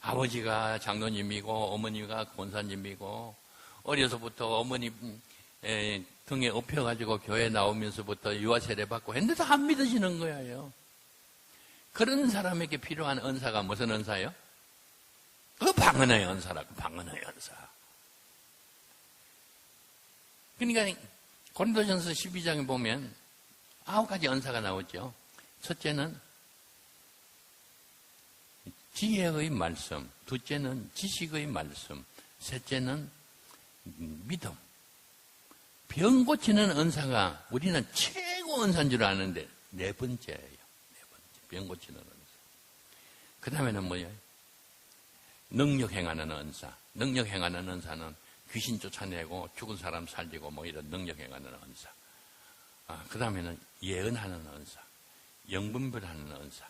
아버지가 장로님이고 어머니가 권사님이고 어려서부터 어머니 등에 업혀가지고 교회 나오면서부터 유아 세례 받고 했는데도 안 믿어지는 거예요. 그런 사람에게 필요한 은사가 무슨 은사예요? 그 방언의 은사라고. 방언의 은사. 그러니까 고린도전서 12장에 보면 9가지 은사가 나오죠. 첫째는 지혜의 말씀, 둘째는 지식의 말씀, 셋째는 믿음. 병 고치는 은사가 우리는 최고 은사인 줄 아는데 네 번째예요. 네 번째. 병 고치는 은사. 그 다음에는 뭐예요? 능력 행하는 은사. 능력 행하는 은사는 귀신 쫓아내고 죽은 사람 살리고 뭐 이런 능력 행하는 은사. 그 다음에는 예언하는 은사, 영분별하는 은사,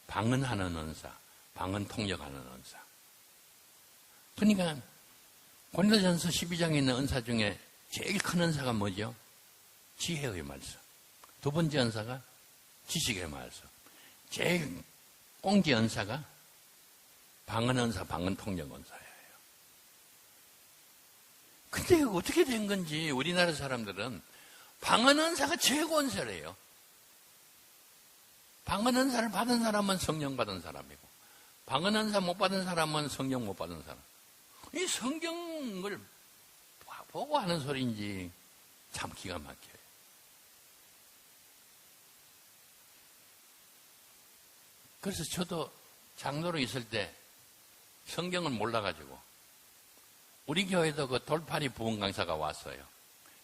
방언하는 은사, 방언 통역하는 은사. 그러니까 고린도전서 12장에 있는 은사 중에 제일 큰 은사가 뭐죠? 지혜의 말씀. 두 번째 은사가 지식의 말씀. 제일 꽁지 은사가 방언 은사, 방언 통역 은사예요. 근데 어떻게 된 건지 우리나라 사람들은 방언 은사가 최고 은사래요. 방언 은사를 받은 사람은 성령 받은 사람이고 방언 은사 못 받은 사람은 성령 못 받은 사람. 이 성경을 보고 하는 소리인지 참 기가 막혀요. 그래서 저도 장로로 있을 때 성경을 몰라가지고 우리 교회도 그 돌파리 부흥 강사가 왔어요.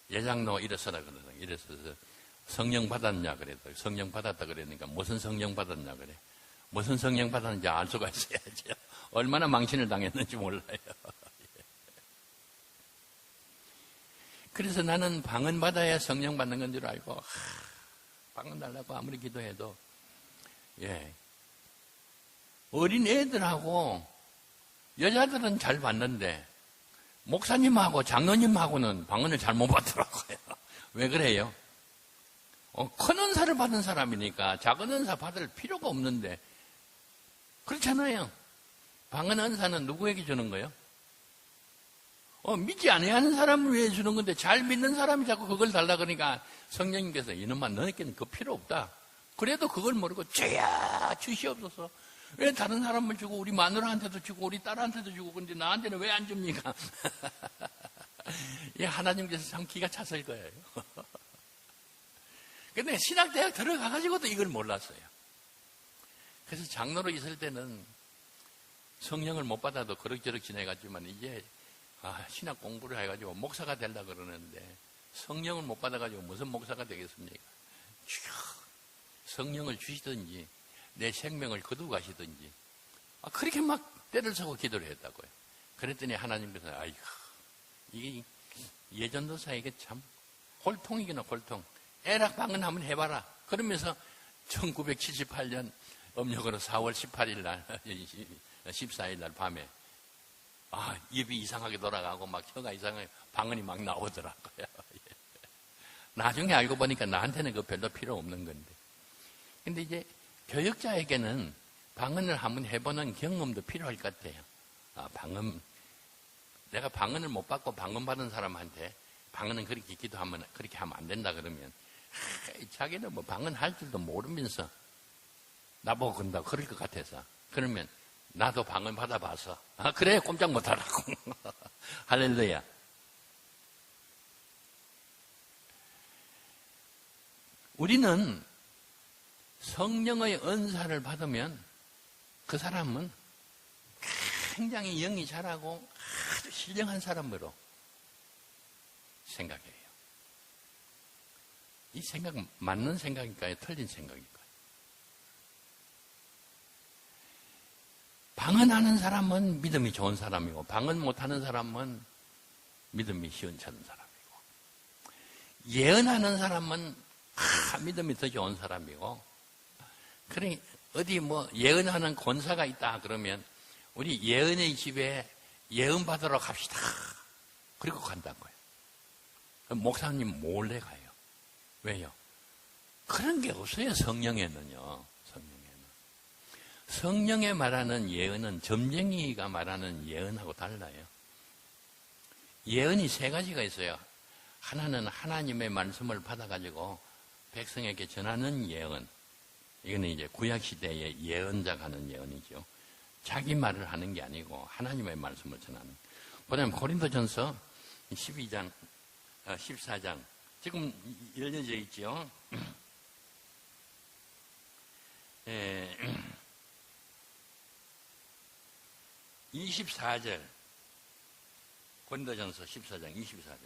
예장로 일어서라 그러더니 일어서서 성령 받았냐 그래도 성령 받았다 그러니까 무슨 성령 받았냐 그래. 무슨 성령 받았는지 알 수가 있어야죠. 얼마나 망신을 당했는지 몰라요. 그래서 나는 방언 받아야 성령 받는 건 줄 알고 방언 달라고 아무리 기도해도 어린 애들하고 여자들은 잘 받는데 목사님하고 장로님하고는 방언을 잘 못 받더라고요. 왜 그래요? 큰 은사를 받은 사람이니까 작은 은사 받을 필요가 없는데 그렇잖아요. 방언 은사는 누구에게 주는 거예요? 믿지 않아야 하는 사람을 위해 주는 건데 잘 믿는 사람이 자꾸 그걸 달라 그러니까 성령님께서 이놈아 너네께는 그 필요 없다. 그래도 그걸 모르고 주야 주시옵소서. 왜 다른 사람을 주고 우리 마누라한테도 주고 우리 딸한테도 주고 근데 나한테는 왜 안 줍니까? 하나님께서 참 기가 찼을 거예요. 근데 신학대학 들어가가지고도 이걸 몰랐어요. 그래서 장로로 있을 때는 성령을 못 받아도 그럭저럭 지내갔지만 이제 신학 공부를 해가지고 목사가 되려고 그러는데 성령을 못 받아가지고 무슨 목사가 되겠습니까? 성령을 주시든지 내 생명을 거두고 가시든지 그렇게 막 때를 서고 기도를 했다고요. 그랬더니 하나님께서 아이고 이게 예전도사에게 참 홀통이구나 홀통. 애락 방언 한번 해봐라. 그러면서 1978년 음력으로 4월 18일 날 14일 날 밤에 입이 이상하게 돌아가고 막 혀가 이상하게 방언이 막 나오더라고요. 나중에 알고 보니까 나한테는 그 별로 필요 없는 건데. 근데 이제 교역자에게는 방언을 한번 해보는 경험도 필요할 것 같아요. 내가 방언을 못 받고 방언 받은 사람한테 방언은 그렇게 기도하면 그렇게 하면 안 된다 그러면 자기는 뭐 방언 할 줄도 모르면서 나보고 그런다고 그럴 것 같아서 그러면 나도 방언 받아봐서 그래 꼼짝 못하라고. 할렐루야. 우리는 성령의 은사를 받으면 그 사람은 굉장히 영이 잘하고 아주 신령한 사람으로 생각해요. 이 생각은 맞는 생각일까요? 틀린 생각일까요? 방언하는 사람은 믿음이 좋은 사람이고 방언 못하는 사람은 믿음이 시원찮은 사람이고 예언하는 사람은 믿음이 더 좋은 사람이고 그러니 어디 뭐 예언하는 권사가 있다 그러면 우리 예언의 집에 예언 받으러 갑시다. 그리고 간다고요. 목사님 몰래 가요. 왜요? 그런 게 없어요. 성령에는요. 성령에 말하는 예언은 점쟁이가 말하는 예언하고 달라요. 예언이 세 가지가 있어요. 하나는 하나님의 말씀을 받아가지고 백성에게 전하는 예언. 이거는 이제 구약시대의 예언자가 하는 예언이죠. 자기 말을 하는 게 아니고 하나님의 말씀을 전하는. 그 다음에 고린도전서 12장, 14장. 지금 열려져 있죠. 24절. 고린도전서 14장 24절.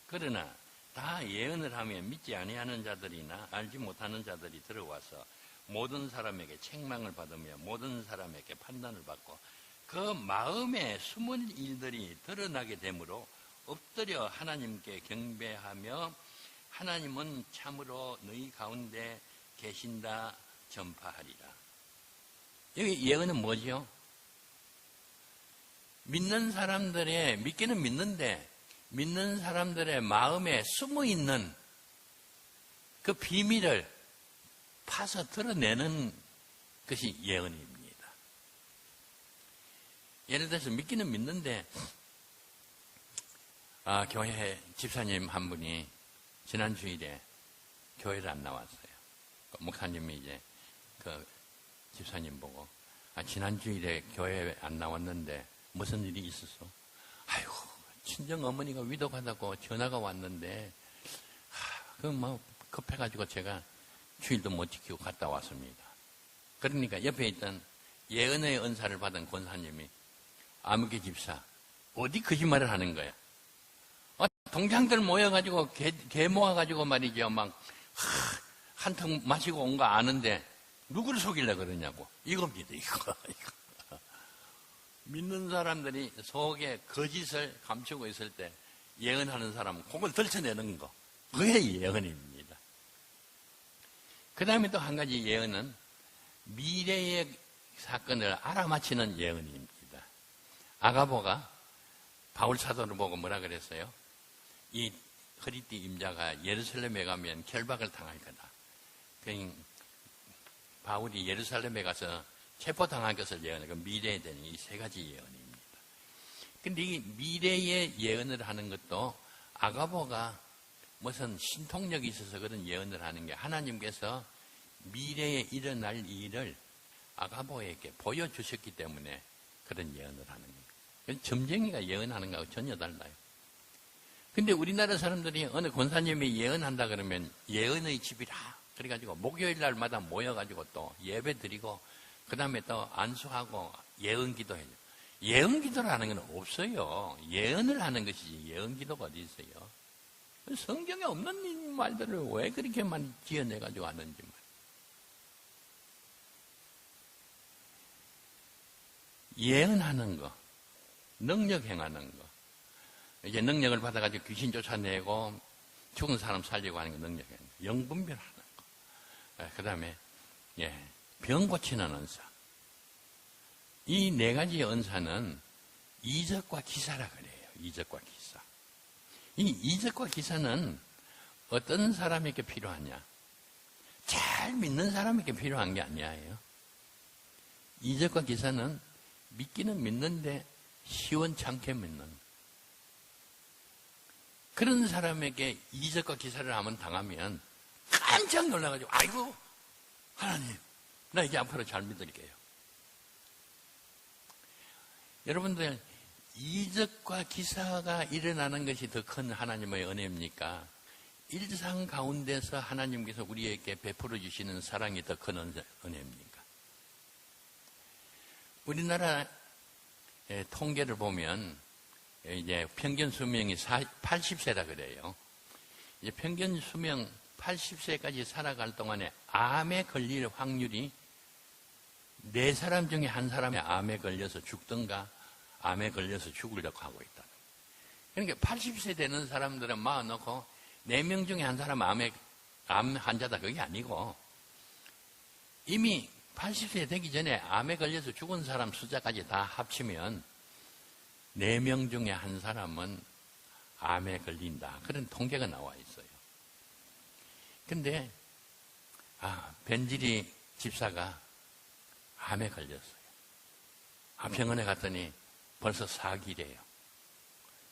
그러나 다 예언을 하면 믿지 아니하는 자들이나 알지 못하는 자들이 들어와서 모든 사람에게 책망을 받으며 모든 사람에게 판단을 받고 그 마음에 숨은 일들이 드러나게 되므로 엎드려 하나님께 경배하며 하나님은 참으로 너희 가운데 계신다 전파하리라. 여기 예언은 뭐죠? 믿는 사람들의, 믿기는 믿는데 믿는 사람들의 마음에 숨어있는 그 비밀을 파서 드러내는 것이 예언입니다. 예를 들어서 믿기는 믿는데 교회 집사님 한 분이 지난 주일에 교회를 안 나왔어요. 목사님이 이제 그 집사님 보고 지난 주일에 교회 안 나왔는데 무슨 일이 있었어? 아이고 친정 어머니가 위독하다고 전화가 왔는데, 급해가지고 제가 주일도 못 지키고 갔다 왔습니다. 그러니까 옆에 있던 예언의 은사를 받은 권사님이 아무개 집사, 어디 거짓말을 하는 거야? 동창들 모여가지고, 개 모아가지고 말이죠. 한턱 마시고 온 거 아는데, 누구를 속이려고 그러냐고. 이겁니다, 이거. 믿는 사람들이 속에 거짓을 감추고 있을 때, 예언하는 사람은 그걸 들춰내는 거. 그게 예언입니다. 그 다음에 또 한 가지 예언은 미래의 사건을 알아맞히는 예언입니다. 아가보가 바울 사도를 보고 뭐라 그랬어요? 이 허리띠 임자가 예루살렘에 가면 결박을 당할 거다. 바울이 예루살렘에 가서 체포당할 것을 예언하고 미래에 대한 이 세 가지 예언입니다. 근데 이 미래의 예언을 하는 것도 아가보가 무슨 신통력이 있어서 그런 예언을 하는 게 하나님께서 미래에 일어날 일을 아가보에게 보여주셨기 때문에 그런 예언을 하는 거예요. 점쟁이가 예언하는 거하고 전혀 달라요. 근데 우리나라 사람들이 어느 권사님이 예언한다 그러면 예언의 집이라 그래가지고 목요일 날마다 모여가지고 또 예배 드리고 그 다음에 또 안수하고 예언 기도해요. 예언 기도라는 건 없어요. 예언을 하는 것이지 예언 기도가 어디 있어요. 성경에 없는 말들을 왜 그렇게 많이 지어내가지고 하는지 말이에요. 예언하는 거, 능력 행하는 거. 이제 능력을 받아가지고 귀신 쫓아내고 죽은 사람 살리고 하는 거 능력 행하는 거. 영분별하는 거. 그 다음에 병 고치는 은사. 이 네 가지 은사는 이적과 기사라 그래요. 이적과 기사. 이 이적과 기사는 어떤 사람에게 필요하냐? 잘 믿는 사람에게 필요한 게 아니에요. 이적과 기사는 믿기는 믿는데 시원찮게 믿는 그런 사람에게 이적과 기사를 한번 당하면 깜짝 놀라가지고 아이고 하나님 나 이제 앞으로 잘 믿을게요. 여러분들 이적과 기사가 일어나는 것이 더 큰 하나님의 은혜입니까? 일상 가운데서 하나님께서 우리에게 베풀어 주시는 사랑이 더 큰 은혜입니까? 우리나라 통계를 보면 이제 평균 수명이 80세라 그래요. 이제 평균 수명 80세까지 살아갈 동안에 암에 걸릴 확률이 4사람 중에 한 사람이 암에 걸려서 죽든가 암에 걸려서 죽으려고 하고 있다. 그러니까 80세 되는 사람들은 마음놓고 4명 중에 한 사람 암 환자다 그게 아니고 이미 80세 되기 전에 암에 걸려서 죽은 사람 숫자까지 다 합치면 4명 중에 한 사람은 암에 걸린다. 그런 통계가 나와 있어요. 근데 변질이 집사가 암에 걸렸어요. 병원에 갔더니 벌써 4기래요.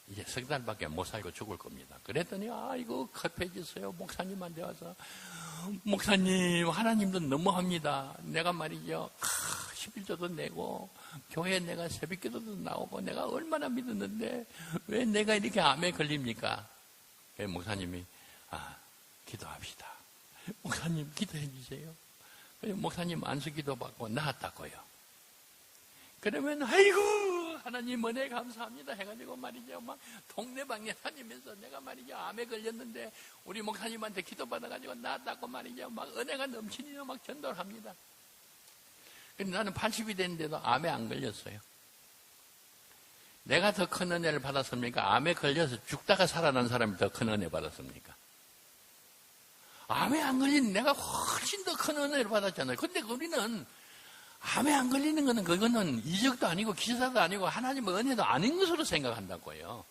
이제 석 달밖에 못 살고 죽을 겁니다. 그랬더니 이거 급해졌어요. 목사님한테 와서 목사님 하나님도 너무합니다. 내가 말이죠 11조도 내고 교회에 내가 새벽기도도 나오고 내가 얼마나 믿었는데 왜 내가 이렇게 암에 걸립니까? 목사님이 기도합시다. 목사님 기도해 주세요. 목사님 안수기도 받고 나았다고요. 그러면 아이고 하나님 은혜 감사합니다 해가지고 말이죠 막 동네방네 다니면서 내가 말이죠 암에 걸렸는데 우리 목사님한테 기도받아가지고 나았다고 말이죠 막 은혜가 넘치니까 막 전도를 합니다. 근데 나는 80이 됐는데도 암에 안 걸렸어요. 내가 더 큰 은혜를 받았습니까? 암에 걸려서 죽다가 살아난 사람이 더 큰 은혜 받았습니까? 암에 안 걸린 내가 훨씬 더 큰 은혜를 받았잖아요. 근데 우리는 암에 안 걸리는 거는 그거는 이적도 아니고 기사도 아니고 하나님의 은혜도 아닌 것으로 생각한다고요.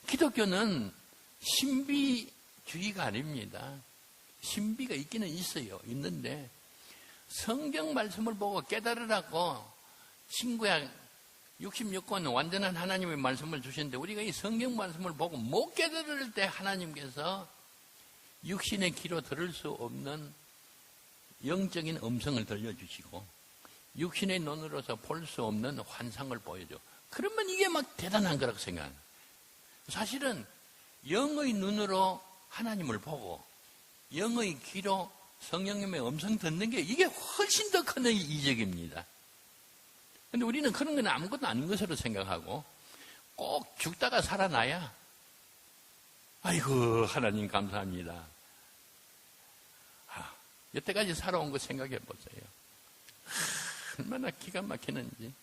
기독교는 신비주의가 아닙니다. 신비가 있기는 있어요. 있는데 성경 말씀을 보고 깨달으라고 신구약 66권 완전한 하나님의 말씀을 주시는데 우리가 이 성경 말씀을 보고 못 깨달을 때 하나님께서 육신의 귀로 들을 수 없는 영적인 음성을 들려주시고 육신의 눈으로서 볼 수 없는 환상을 보여줘. 그러면 이게 막 대단한 거라고 생각해요. 사실은 영의 눈으로 하나님을 보고 영의 귀로 성령님의 음성 듣는 게 이게 훨씬 더 큰 이적입니다. 근데 우리는 그런 건 아무것도 아닌 것으로 생각하고 꼭 죽다가 살아나야 아이고 하나님 감사합니다. 여태까지 살아온 거 생각해 보세요. 얼마나 기가 막히는지.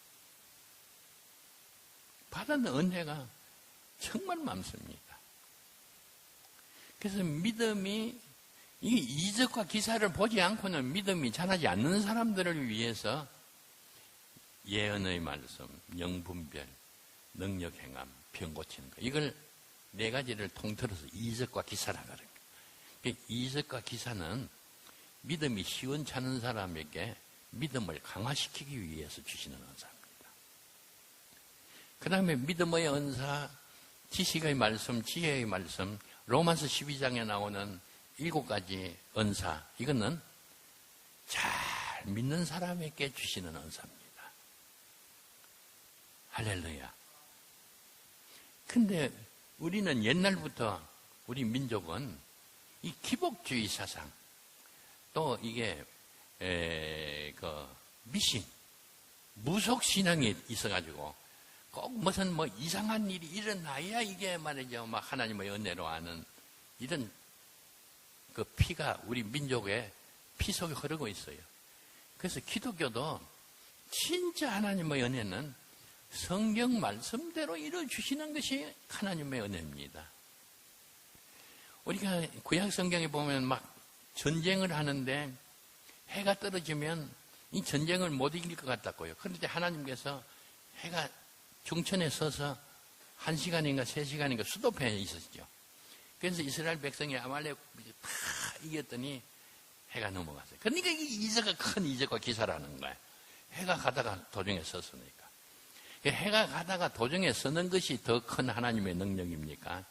받은 은혜가 정말 많습니다. 그래서 믿음이 이 이적과 기사를 보지 않고는 믿음이 자라지 않는 사람들을 위해서 예언의 말씀, 영분별, 능력 행함, 병 고치는 거 이걸 네 가지를 통틀어서 이적과 기사라고 그래요. 이적과 기사는 믿음이 시원찮은 사람에게 믿음을 강화시키기 위해서 주시는 은사입니다. 그 다음에 믿음의 은사, 지식의 말씀, 지혜의 말씀, 로마서 12장에 나오는 7가지 은사, 이거는 잘 믿는 사람에게 주시는 은사입니다. 할렐루야. 근데 우리는 옛날부터 우리 민족은 이 기복주의 사상, 또 이게 미신, 무속신앙이 있어가지고 꼭 무슨 뭐 이상한 일이 일어나야 이게 말이죠. 막 하나님의 은혜로 아는 이런 그 피가 우리 민족의 피 속에 흐르고 있어요. 그래서 기독교도 진짜 하나님의 은혜는 성경 말씀대로 이루어주시는 것이 하나님의 은혜입니다. 우리가 구약 성경에 보면 막 전쟁을 하는데 해가 떨어지면 이 전쟁을 못 이길 것 같다고요. 그런데 하나님께서 해가 중천에 서서 1시간인가 3시간인가 수도패에 있었죠. 그래서 이스라엘 백성이 아말렉 다 이겼더니 해가 넘어갔어요. 그러니까 이 이적가 큰 이적과 기사라는 거예요. 해가 가다가 도중에 섰으니까. 해가 가다가 도중에 서는 것이 더 큰 하나님의 능력입니까?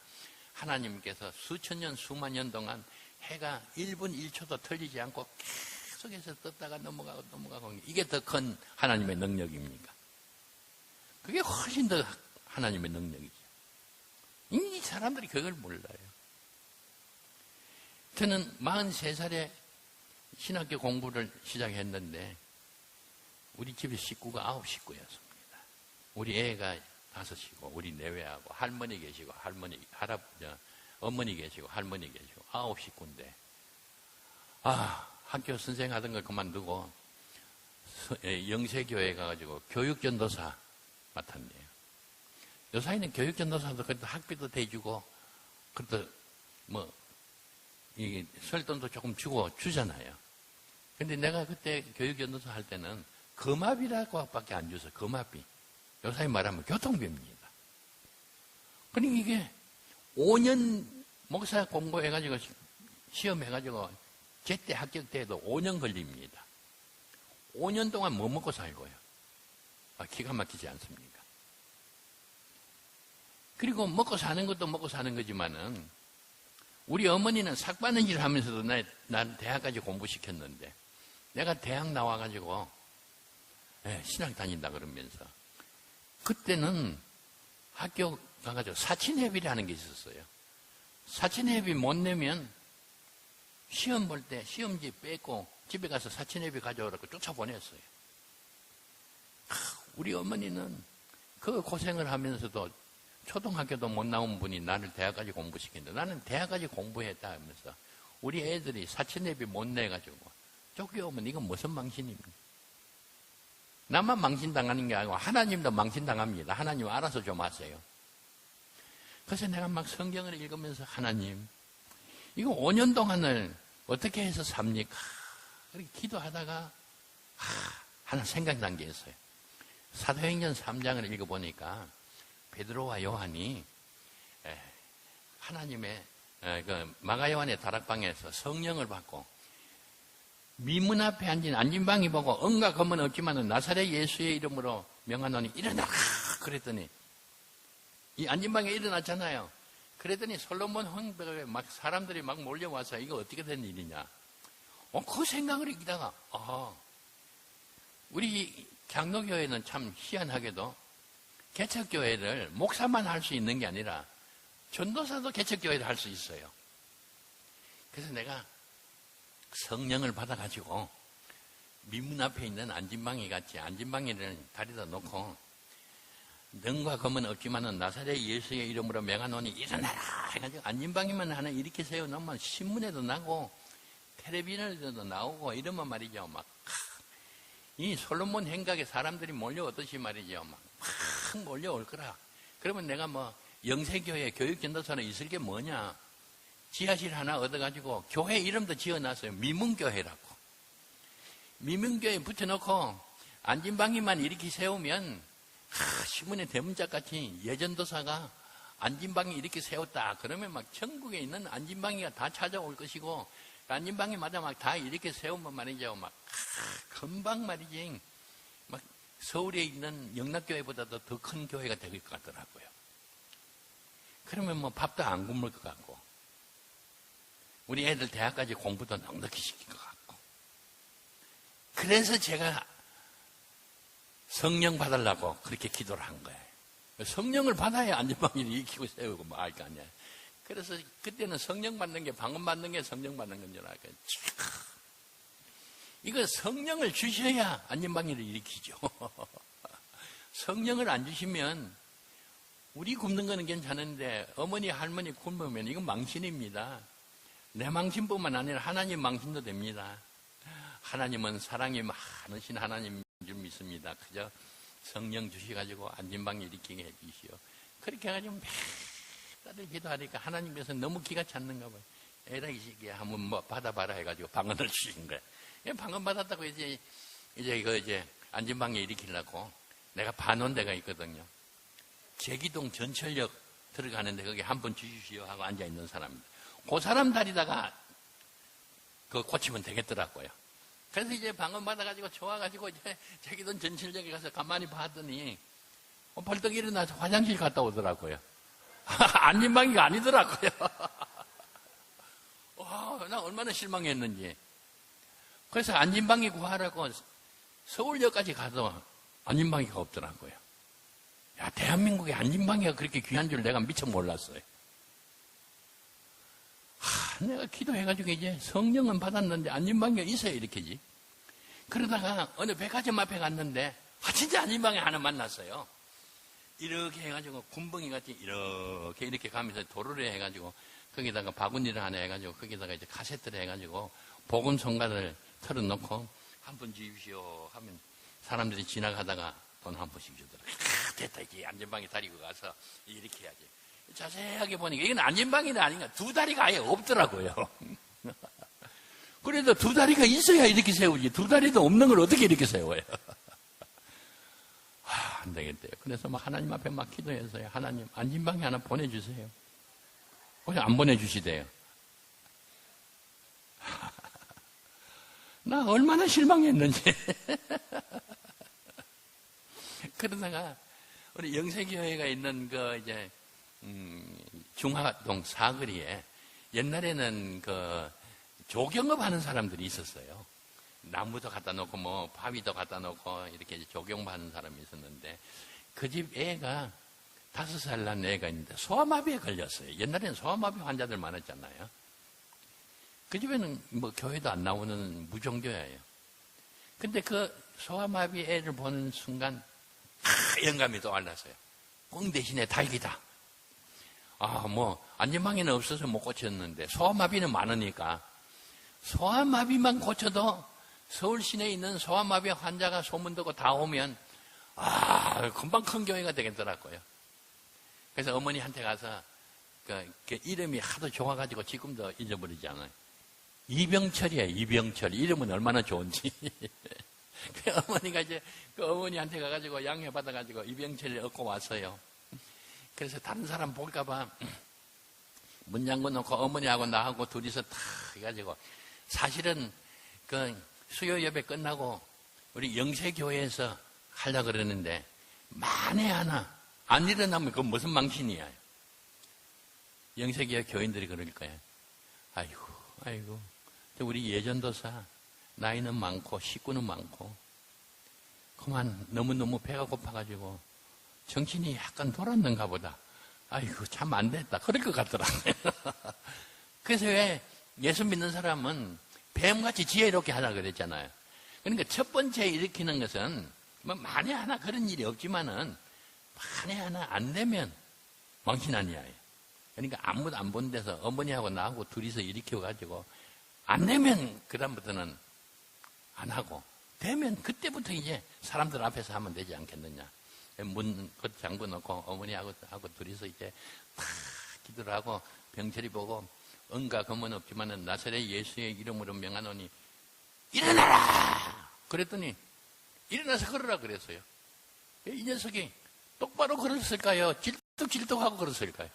하나님께서 수천 년, 수만 년 동안 해가 1분 1초도 틀리지 않고 계속해서 떴다가 넘어가고 이게 더 큰 하나님의 능력입니까? 그게 훨씬 더 하나님의 능력이죠. 이 사람들이 그걸 몰라요. 저는 43살에 신학교 공부를 시작했는데 우리 집에 식구가 9식구였습니다. 우리 애가 5이고 우리 내외하고 할머니 계시고 어머니 계시고 할머니 계시고 9식구인데 학교 선생 하던 걸 그만두고 영세교회 가가지고 교육전도사 맡았네요. 요사이는 교육전도사도 그래도 학비도 대주고 그래도 뭐 이게 설돈도 조금 주잖아요. 근데 내가 그때 교육전도사 할 때는 거마비라고 밖에 안 줘서 거마비. 요사이 말하면 교통비입니다. 그러니까 이게 5년 목사 공부해가지고 시험해가지고 제때 합격돼도 5년 걸립니다. 5년 동안 뭐 먹고 살고요? 기가 막히지 않습니까? 그리고 먹고 사는 것도 먹고 사는 거지만은 우리 어머니는 삭바는 일 하면서도 난 대학까지 공부시켰는데 내가 대학 나와가지고 신학 다닌다 그러면서 그때는 학교 가가지고 사친회비라는 게 있었어요. 사친회비 못 내면 시험 볼 때 시험지 빼고 집에 가서 사친회비 가져오라고 쫓아보냈어요. 우리 어머니는 그 고생을 하면서도 초등학교도 못 나온 분이 나를 대학까지 공부시켰는데 나는 대학까지 공부했다 하면서 우리 애들이 사친회비 못 내가지고 쫓겨오면 이건 무슨 망신입니까? 나만 망신당하는 게 아니고 하나님도 망신당합니다. 하나님 알아서 좀 하세요. 그래서 내가 막 성경을 읽으면서 하나님 이거 5년 동안을 어떻게 해서 삽니까? 그렇게 기도하다가 하나 생각난 게 있어요. 사도행전 3장을 읽어보니까 베드로와 요한이 하나님의 그 마가요한의 다락방에서 성령을 받고 미문 앞에 앉은 안진방이 보고 은과 검은 없지만은 나사렛 예수의 이름으로 명하노니 일어나라 그랬더니 이 안진방에 일어났잖아요. 그랬더니 솔로몬 황벽에 막 사람들이 막 몰려와서 이거 어떻게 된 일이냐. 그 생각을 읽다가 우리 장로교회는 참 희한하게도 개척교회를 목사만 할 수 있는 게 아니라 전도사도 개척교회를 할 수 있어요. 그래서 내가 성령을 받아가지고 민문 앞에 있는 안진방이 같이 안진방이를 다리다 놓고 능과 검은 없지만은 나사렛 예수의 이름으로 명하노니 일어나라 해가지고 안진방이만 하나 이렇게 세워놓으면 신문에도 나고 텔레비전에도 나오고 이러면 말이죠. 막 이 솔로몬 행각에 사람들이 몰려오듯이 말이죠. 막 몰려올 거라. 그러면 내가 뭐 영세교회 교육전도사로 있을 게 뭐냐. 지하실 하나 얻어가지고 교회 이름도 지어놨어요. 미문교회라고. 미문교회 붙여놓고 안진방이만 이렇게 세우면 신문에 대문짝같이 예전도사가 안진방이 이렇게 세웠다. 그러면 막 전국에 있는 안진방이가 다 찾아올 것이고 안진방이마다 막 다 이렇게 세우면 말이죠. 막 금방 말이지. 막 서울에 있는 영락교회보다도 더 큰 교회가 될 것 같더라고요. 그러면 뭐 밥도 안 굶을 것 같고 우리 애들 대학까지 공부도 넉넉히 시킬 것 같고 그래서 제가 성령 받으려고 그렇게 기도를 한 거예요. 성령을 받아야 안전방위를 일으키고 세우고 뭐 할 거 아니야. 그래서 그때는 성령 받는 게 방언 받는 게 성령 받는 건 줄 알고 이거 성령을 주셔야 안전방위를 일으키죠. 성령을 안 주시면 우리 굶는 거는 괜찮은데 어머니 할머니 굶으면 이건 망신입니다. 내 망신뿐만 아니라 하나님 망신도 됩니다. 하나님은 사랑이 많으신 하나님인 줄 믿습니다. 그저 성령 주셔가지고 안진방 일으키게 해주시오. 그렇게 해가지고 매달 기도하니까 하나님께서 너무 기가 찼는가 봐요. 에라 이 시기에 한번 뭐 받아봐라 해가지고 방언을 주신 거예요. 방언 받았다고 이제 안진방에 일으키려고 내가 봐놓은 데가 있거든요. 제기동 전철역 들어가는데 거기 한번 주십시오 하고 앉아있는 사람입니다. 그 사람 다리다가 그거 고치면 되겠더라고요. 그래서 이제 방언 받아가지고 좋아가지고 이제 제기동 전철역에 가서 가만히 봤더니 벌떡 일어나서 화장실 갔다 오더라고요. 안진방이가 아니더라고요. 나 얼마나 실망했는지. 그래서 안진방이 구하라고 서울역까지 가도 안진방이가 없더라고요. 야, 대한민국에 안진방이가 그렇게 귀한 줄 내가 미처 몰랐어요. 내가 기도해가지고 이제 성령은 받았는데 안진방이가 있어야 이렇게지. 그러다가 어느 백화점 앞에 갔는데 진짜 안진방이 하나 만났어요. 이렇게 해가지고 군벙이 같이 이렇게 가면서 도로를 해가지고 거기다가 바구니를 하나 해가지고 거기다가 이제 카세트를 해가지고 복음 성가를 틀어놓고 한 번 주십시오 하면 사람들이 지나가다가 돈 한 푼씩 주더라고요. 됐다 이제 안진방이 다리고 가서 이렇게 해야지. 자세하게 보니까 이건 안진방이는 아닌가 두 다리가 아예 없더라고요. 그래도 두 다리가 있어야 이렇게 세우지 두 다리도 없는 걸 어떻게 이렇게 세워요? 안 되겠대요. 그래서 막 하나님 앞에 막 기도해서요. 하나님 안진방에 하나 보내주세요. 그냥 안 보내주시대요. 나 얼마나 실망했는지. 그러다가 우리 영세교회가 있는 그 이제 중화동 사거리에 옛날에는 그 조경업 하는 사람들이 있었어요. 나무도 갖다 놓고 뭐 바위도 갖다 놓고 이렇게 조경하는 사람이 있었는데 그 집 애가 5살 난 애가 있는데 소아마비에 걸렸어요. 옛날에는 소아마비 환자들 많았잖아요. 그 집에는 뭐 교회도 안 나오는 무종교예요. 근데 그 소아마비 애를 보는 순간 영감이 떠올랐어요. 꽁 대신에 달기다. 뭐 안진방에는 없어서 못 고쳤는데 소아마비는 많으니까 소아마비만 고쳐도 서울 시내에 있는 소아마비 환자가 소문듣고 다 오면 금방 큰 교회가 되겠더라고요. 그래서 어머니한테 가서 그 이름이 하도 좋아가지고 지금도 잊어버리지 않아요. 이병철이에요. 이병철. 이름은 얼마나 좋은지. 그 어머니가 이제 그 어머니한테 가가지고 양해 받아가지고 이병철을 얻고 왔어요. 그래서 다른 사람 볼까봐 문 잠궈 놓고 어머니하고 나하고 둘이서 탁 해가지고 사실은 그 수요 예배 끝나고 우리 영세교회에서 하려고 그러는데 만에 하나 안 일어나면 그건 무슨 망신이야. 영세교회 교인들이 그럴 거야. 아이고 우리 예전도사 나이는 많고 식구는 많고 그만 너무너무 배가 고파가지고 정신이 약간 돌았는가 보다. 아이고, 참 안 됐다. 그럴 것 같더라고요. 그래서 왜 예수 믿는 사람은 뱀같이 지혜롭게 하라 그랬잖아요. 그러니까 첫 번째 일으키는 것은 뭐 만에 하나 그런 일이 없지만은 만에 하나 안 되면 망신 아니야. 그러니까 아무도 안 본 데서 어머니하고 나하고 둘이서 일으켜가지고 안 되면 그다음부터는 안 하고 되면 그때부터 이제 사람들 앞에서 하면 되지 않겠느냐. 문 잠궈 놓고 어머니하고 둘이서 이제 다 기도를 하고 병철이 보고 은과 금은 없지만은 나사렛 예수의 이름으로 명하노니 일어나라! 그랬더니 일어나서 걸으라 그랬어요. 이 녀석이 똑바로 걸었을까요? 질뚝질뚝하고 걸었을까요?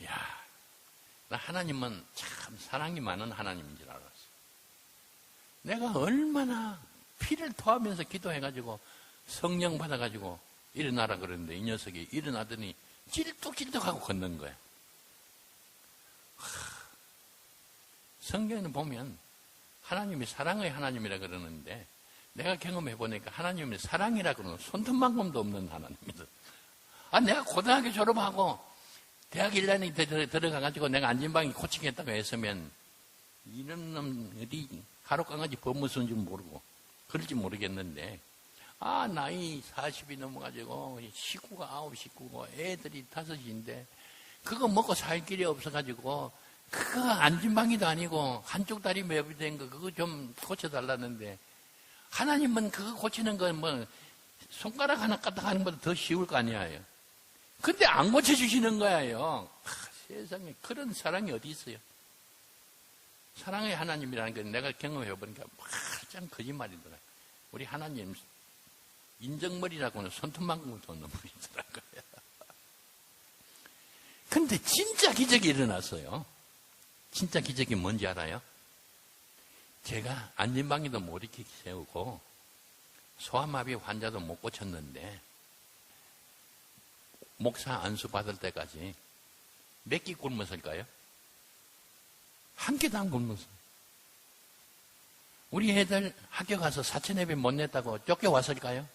이야, 나 하나님은 참 사랑이 많은 하나님인 줄 알았어. 내가 얼마나 피를 토하면서 기도해가지고 성령 받아가지고 일어나라 그러는데 이 녀석이 일어나더니 찔뚝찔뚝하고 걷는 거야. 성경에는 보면 하나님이 사랑의 하나님이라 그러는데 내가 경험해 보니까 하나님이 사랑이라 그러는 손톱만큼도 없는 하나님이다. 내가 고등학교 졸업하고 대학 1년에 들어가가지고 내가 안진방이 코칭했다고 했으면 이런 놈들이 가로강아지 법무서인 줄 모르고 그럴지 모르겠는데 나이 40이 넘어가지고 식구가 9 식구고 애들이 5인데 그거 먹고 살 길이 없어가지고 그거 안진방이도 아니고 한쪽 다리 매부된 거 그거 좀 고쳐달라는데 하나님은 그거 고치는 건 뭐 손가락 하나 까딱 하는 것보다 더 쉬울 거 아니에요. 근데 안 고쳐주시는 거예요. 세상에 그런 사랑이 어디 있어요. 사랑의 하나님이라는 건 내가 경험해 보니까 참 거짓말이더라. 우리 하나님 인정머리라고는 손톱만큼도 없는 분이더라고요. 근데 진짜 기적이 일어났어요. 진짜 기적이 뭔지 알아요? 제가 안진방에도 못 일으키게 세우고 소아마비 환자도 못 고쳤는데 목사 안수 받을 때까지 몇 끼 굶었을까요? 한 끼도 안 굶었어요. 우리 애들 학교 가서 사천예배 못 냈다고 쫓겨왔을까요?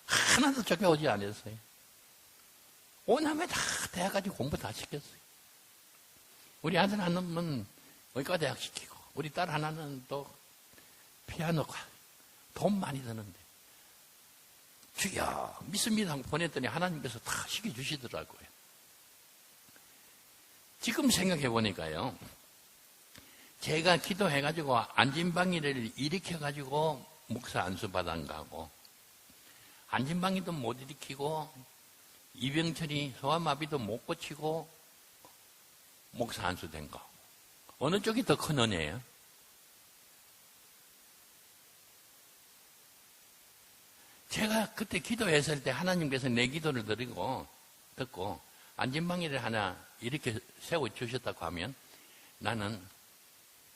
하나도 쫓겨오지 않았어요. 오남에 다 대학까지 공부 다 시켰어요. 우리 아들 하나는 의과 대학 시키고 우리 딸 하나는 또 피아노과 돈 많이 드는데 주여 믿습니다 하고 보냈더니 하나님께서 다 시켜주시더라고요. 지금 생각해 보니까요. 제가 기도해가지고 안진방이를 일으켜가지고 목사 안수받은 거하고 안진방이도 못 일으키고 이병철이 소아마비도 못 고치고 목사 안수된 거 어느 쪽이 더 큰 은혜예요? 제가 그때 기도했을 때 하나님께서 내 기도를 듣고 안진방이를 하나 이렇게 세워주셨다고 하면 나는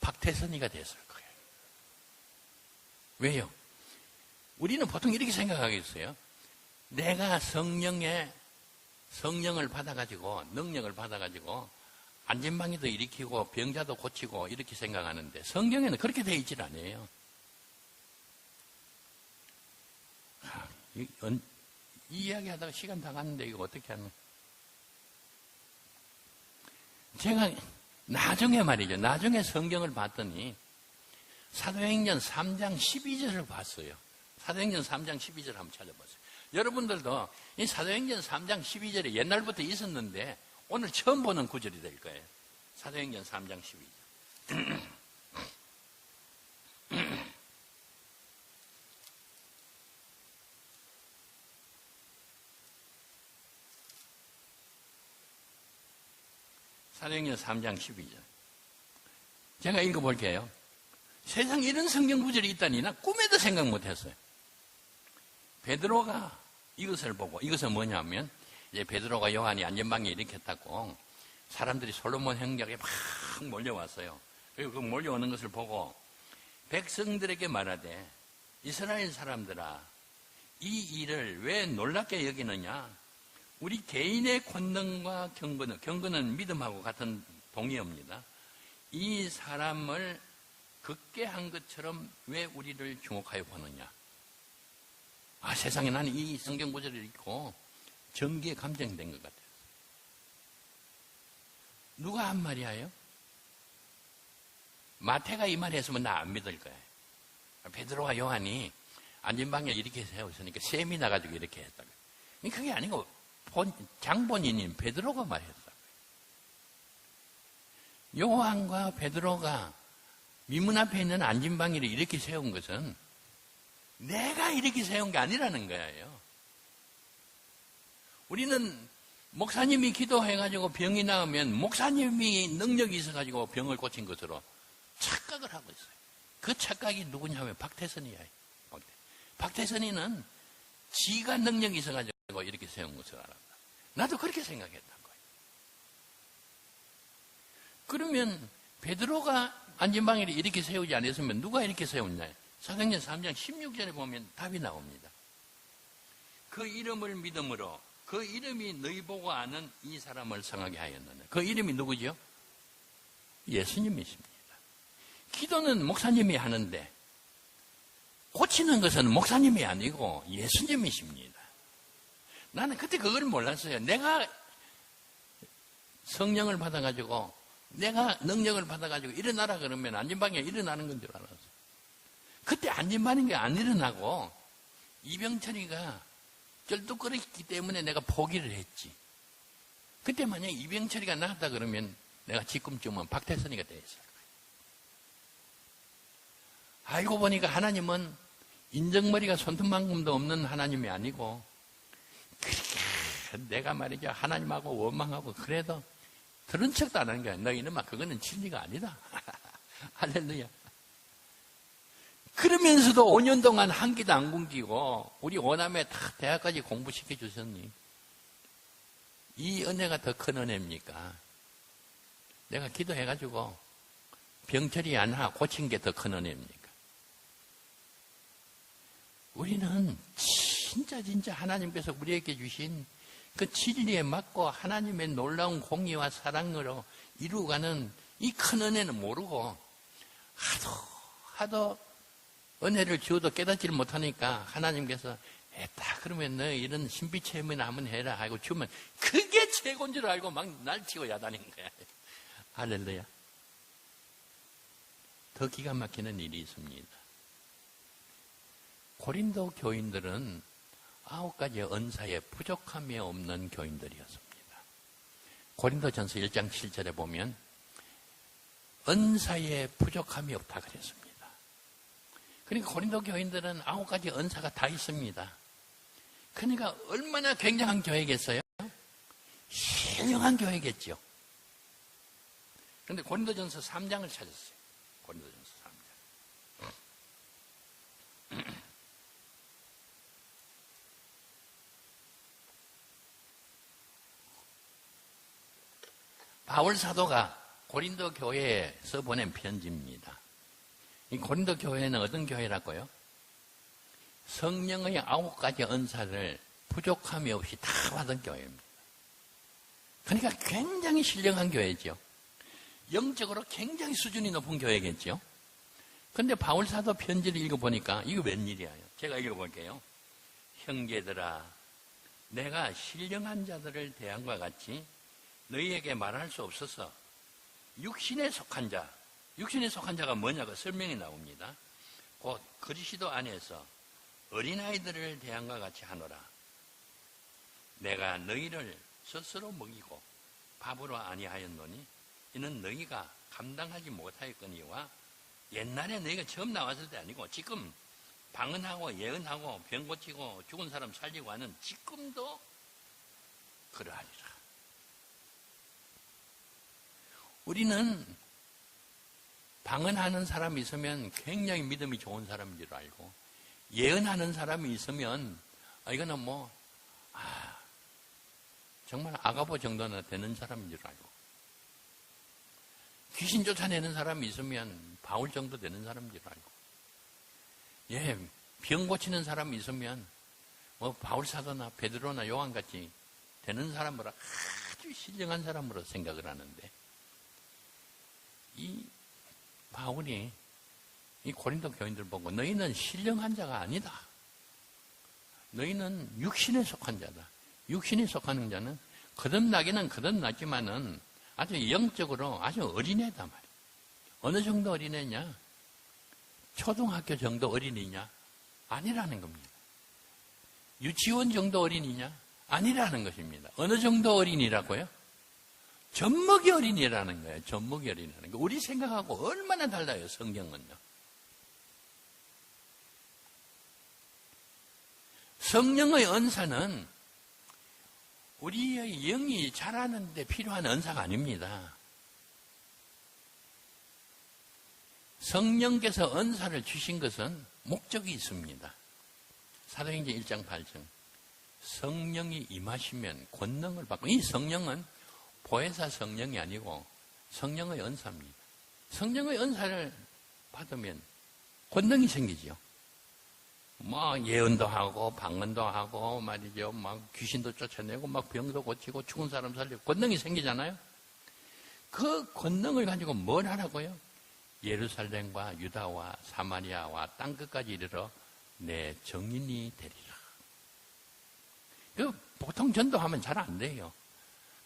박태선이가 됐을 거예요. 왜요? 우리는 보통 이렇게 생각하겠어요. 내가 성령을 받아가지고 능력을 받아가지고 안진방이도 일으키고 병자도 고치고 이렇게 생각하는데 성경에는 그렇게 되어 있질 않아요. 이 이야기하다가 시간 다 갔는데 이거 어떻게 하는? 제가 나중에 말이죠. 나중에 성경을 봤더니 사도행전 3장 12절을 봤어요. 사도행전 3장 12절 한번 찾아보세요. 여러분들도 이 사도행전 3장 12절이 옛날부터 있었는데 오늘 처음 보는 구절이 될 거예요. 사도행전 3장 12절. 사도행전 3장 12절. 제가 읽어볼게요. 세상에 이런 성경 구절이 있다니 나 꿈에도 생각 못했어요. 베드로가 이것을 보고 이것은 뭐냐면 이제 베드로가 요한이 안전방에 일으켰다고 사람들이 솔로몬 행적에 막 몰려왔어요. 그리고 그 몰려오는 것을 보고 백성들에게 말하되 이스라엘 사람들아 이 일을 왜 놀랍게 여기느냐? 우리 개인의 권능과 경건은 믿음하고 같은 동의어입니다. 이 사람을 극게 한 것처럼 왜 우리를 주목하여 보느냐? 세상에 나는 이 성경 구절을 읽고 전기에 감정된 것 같아요. 누가 한 말이에요? 마태가 이 말 했으면 나 안 믿을 거예요. 베드로와 요한이 안전방에 이렇게 세웠으니까 셈이 나가지고 이렇게 했다고. 그게 아니고 장본인인 베드로가 말했다고. 요한과 베드로가 미문 앞에 있는 안진방위를 이렇게 세운 것은 내가 이렇게 세운 게 아니라는 거예요. 우리는 목사님이 기도해가지고 병이 나으면 목사님이 능력이 있어가지고 병을 고친 것으로 착각을 하고 있어요. 그 착각이 누구냐면 박태선이야. 박태선이는 지가 능력이 있어가지고 이렇게 세운 것을 알았다. 나도 그렇게 생각했던 거예요. 그러면 베드로가 안전방위를 이렇게 세우지 않았으면 누가 이렇게 세웠냐? 사도행전 3장 16절에 보면 답이 나옵니다. 그 이름을 믿음으로 그 이름이 너희 보고 아는 이 사람을 성하게 하였느냐. 그 이름이 누구죠? 예수님이십니다. 기도는 목사님이 하는데 고치는 것은 목사님이 아니고 예수님이십니다. 나는 그때 그걸 몰랐어요. 내가 성령을 받아가지고 내가 능력을 받아가지고 일어나라 그러면 안진방에 일어나는 건 줄 알았어. 그때 안진방인 게 안 일어나고 이병철이가 쩔뚝거렸기 때문에 내가 포기를 했지. 그때 만약 이병철이가 나왔다 그러면 내가 지금쯤은 박태선이가 되었어요. 알고 보니까 하나님은 인정머리가 손톱만큼도 없는 하나님이 아니고 그렇게 내가 말이죠. 하나님하고 원망하고 그래도 들은 척도 안 하는 거야. 너 이놈아 그거는 진리가 아니다. 할렐루야. 그러면서도 5년 동안 한 끼도 안 굶기고 우리 오남에 다 대학까지 공부시켜 주셨니? 이 은혜가 더 큰 은혜입니까? 내가 기도해가지고 병철이 하나 고친 게 더 큰 은혜입니까? 우리는 진짜 하나님께서 우리에게 주신 그 진리에 맞고 하나님의 놀라운 공의와 사랑으로 이루어가는 이 큰 은혜는 모르고 하도 은혜를 주어도 깨닫지를 못하니까 하나님께서 딱 그러면 너 이런 신비 체험이나 한번 해라 하고 주면 그게 최고인 줄 알고 막 날치고 야단인 거야. 할렐루야. 더 기가 막히는 일이 있습니다. 고린도 교인들은 9가지 은사에 부족함이 없는 교인들이었습니다. 고린도전서 1장 7절에 보면 은사에 부족함이 없다 그랬습니다. 그러니까 고린도 교인들은 9가지 은사가 다 있습니다. 그러니까 얼마나 굉장한 교회겠어요? 신령한 교회겠죠. 그런데 고린도전서 3장을 찾았어요. 고린도전서 3장. 바울 사도가 고린도 교회에서 보낸 편지입니다. 이 고린도 교회는 어떤 교회라고요? 성령의 9가지 은사를 부족함이 없이 다 받은 교회입니다. 그러니까 굉장히 신령한 교회죠. 영적으로 굉장히 수준이 높은 교회겠죠. 그런데 바울 사도 편지를 읽어보니까 이거 웬일이에요? 제가 읽어볼게요. 형제들아, 내가 신령한 자들을 대함과 같이 너희에게 말할 수 없어서 육신에 속한 자가 뭐냐고 설명이 나옵니다. 곧 그리스도 안에서 어린아이들을 대함과 같이 하노라. 내가 너희를 스스로 먹이고 밥으로 아니하였노니 이는 너희가 감당하지 못하였거니와 옛날에 너희가 처음 나왔을 때 아니고 지금 방언하고 예언하고 병 고치고 죽은 사람 살리고 하는 지금도 그러하리라. 우리는 방언하는 사람이 있으면 굉장히 믿음이 좋은 사람인 줄 알고 예언하는 사람이 있으면 이거는 정말 아가보 정도나 되는 사람인 줄 알고 귀신 쫓아내는 사람이 있으면 바울 정도 되는 사람인 줄 알고 병 고치는 사람이 있으면 바울 사도나 베드로나 요한같이 되는 사람으로 아주 신령한 사람으로 생각을 하는데 이 바울이 이 고린도 교인들 보고 너희는 신령한 자가 아니다. 너희는 육신에 속한 자다. 육신에 속하는 자는 거듭나기는 거듭났지만은 아주 영적으로 아주 어린애다 말이야. 어느 정도 어린애냐? 초등학교 정도 어린이냐? 아니라는 겁니다. 유치원 정도 어린이냐? 아니라는 것입니다. 어느 정도 어린이라고요? 젖먹이 어린이라는 거예요. 젖먹이 어린이라는 거. 우리 생각하고 얼마나 달라요, 성경은요. 성령의 은사는 우리의 영이 자라는 데 필요한 은사가 아닙니다. 성령께서 은사를 주신 것은 목적이 있습니다. 사도행전 1장 8절. 성령이 임하시면 권능을 받고, 이 성령은 보혜사 성령이 아니고 성령의 은사입니다. 성령의 은사를 받으면 권능이 생기죠. 막 예언도 하고 방언도 하고 말이죠. 막 귀신도 쫓아내고 막 병도 고치고 죽은 사람 살리고 권능이 생기잖아요. 그 권능을 가지고 뭘 하라고요? 예루살렘과 유다와 사마리아와 땅끝까지 이르러 내 정인이 되리라. 그 보통 전도하면 잘 안 돼요.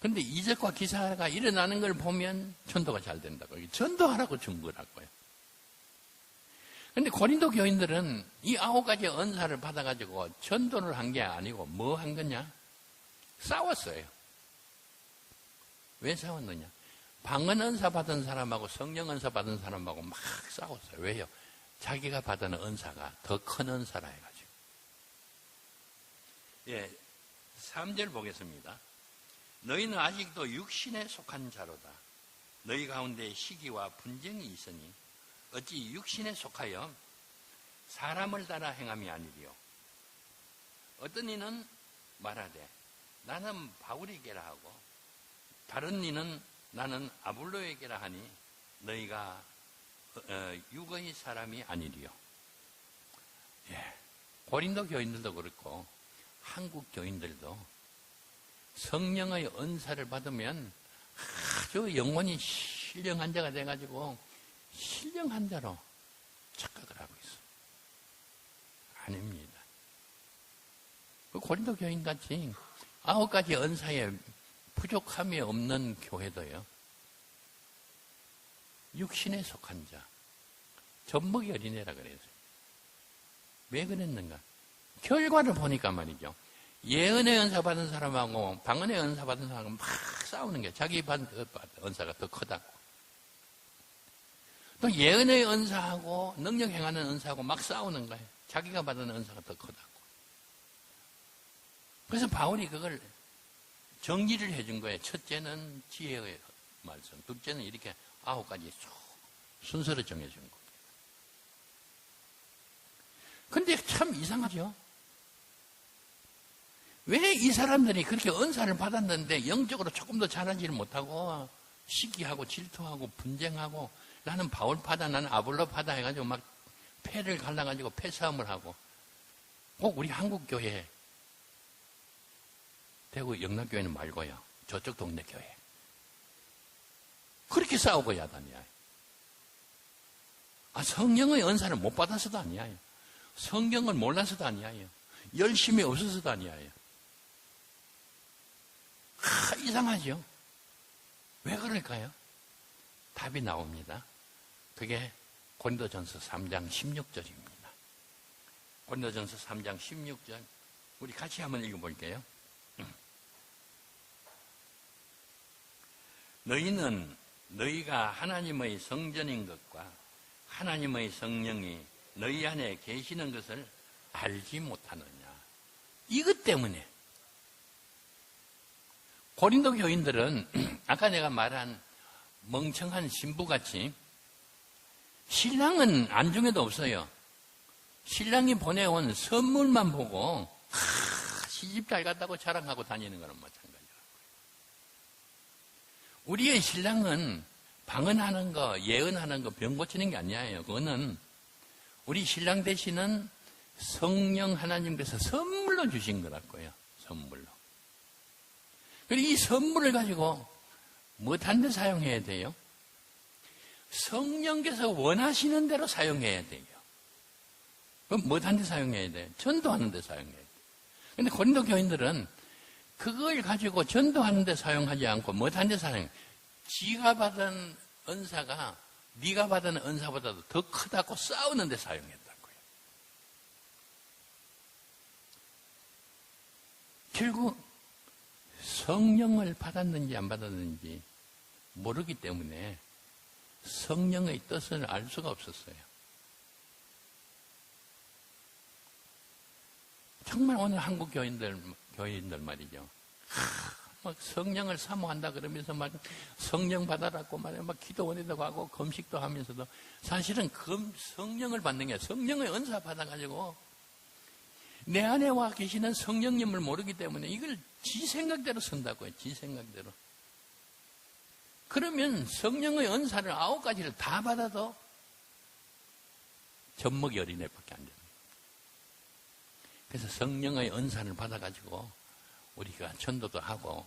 그런데 이적과 기사가 일어나는 걸 보면 전도가 잘 된다고. 전도하라고 준 거라고요. 그런데 고린도 교인들은 이 9가지 은사를 받아가지고 전도를 한 게 아니고 뭐 한 거냐? 싸웠어요. 왜 싸웠느냐? 방언 은사 받은 사람하고 성령 은사 받은 사람하고 막 싸웠어요. 왜요? 자기가 받은 은사가 더 큰 은사라 해가지고. 예, 3절 보겠습니다. 너희는 아직도 육신에 속한 자로다. 너희 가운데 시기와 분쟁이 있으니 어찌 육신에 속하여 사람을 따라 행함이 아니리요. 어떤 이는 말하되 나는 바울에게라 하고 다른 이는 나는 아볼로에게라 하니 너희가 육의 사람이 아니리요. 예. 고린도 교인들도 그렇고 한국 교인들도 성령의 은사를 받으면 아주 영혼이 신령한 자가 돼가지고 신령한 자로 착각을 하고 있어. 아닙니다. 그 고린도 교인같이 9가지 은사에 부족함이 없는 교회도요. 육신에 속한 자, 젖먹이 어린애라 그래서. 왜 그랬는가? 결과를 보니까 말이죠. 예언의 은사 받은 사람하고 방언의 은사 받은 사람하고 막 싸우는 게 자기 받은 은사가 더 크다고. 또 예언의 은사하고 능력 행하는 은사하고 막 싸우는 거예요. 자기가 받은 은사가 더 크다고. 그래서 바울이 그걸 정리를 해준 거예요. 첫째는 지혜의 말씀, 둘째는 이렇게 9가지 순서를 정해준 겁니다. 근데 참 이상하죠? 왜 이 사람들이 그렇게 은사를 받았는데 영적으로 조금 더 잘하지를 못하고 시기하고 질투하고 분쟁하고 나는 바울파다 나는 아볼로파다 해가지고 막 패를 갈라가지고 패싸움을 하고 꼭 우리 한국교회 대구 영락교회는 말고요. 저쪽 동네 교회. 그렇게 싸우고 야단이야. 성령의 은사를 못 받아서도 아니에요. 성경을 몰라서도 아니에요. 열심히 없어서도 아니에요. 이상하죠? 왜 그럴까요? 답이 나옵니다. 그게 고린도전서 3장 16절입니다. 고린도전서 3장 16절 우리 같이 한번 읽어볼게요. 너희는 너희가 하나님의 성전인 것과 하나님의 성령이 너희 안에 계시는 것을 알지 못하느냐. 이것 때문에 고린도 교인들은 아까 내가 말한 멍청한 신부같이 신랑은 안중에도 없어요. 신랑이 보내온 선물만 보고 시집 잘 갔다고 자랑하고 다니는 거는 마찬가지라고요. 우리의 신랑은 방언하는 거, 예언하는 거, 병 고치는 게 아니에요. 그거는 우리 신랑 대신은 성령 하나님께서 선물로 주신 거라고요. 선물로. 그리고 이 선물을 가지고 무엇한 데 사용해야 돼요? 성령께서 원하시는 대로 사용해야 돼요. 그럼 무엇한 데 사용해야 돼요? 전도하는 데 사용해야 돼요. 근데 고린도 교인들은 그걸 가지고 전도하는 데 사용하지 않고 못한 데 사용. 지가 받은 은사가 네가 받은 은사보다도 더 크다고 싸우는 데 사용했다고요. 결국 성령을 받았는지 안 받았는지 모르기 때문에 성령의 뜻을 알 수가 없었어요. 정말 오늘 한국 교인들 말이죠. 막 성령을 사모한다 그러면서 막 성령 받아라고 막 기도원에도 가고 금식도 하면서도 사실은 성령을 받는 게 성령의 은사 받아가지고 내 안에 와 계시는 성령님을 모르기 때문에 이걸 지 생각대로 쓴다고요. 지 생각대로. 그러면 성령의 은사를 9가지를 다 받아도 젖먹이 어린애밖에 안 됩니다. 그래서 성령의 은사를 받아가지고 우리가 전도도 하고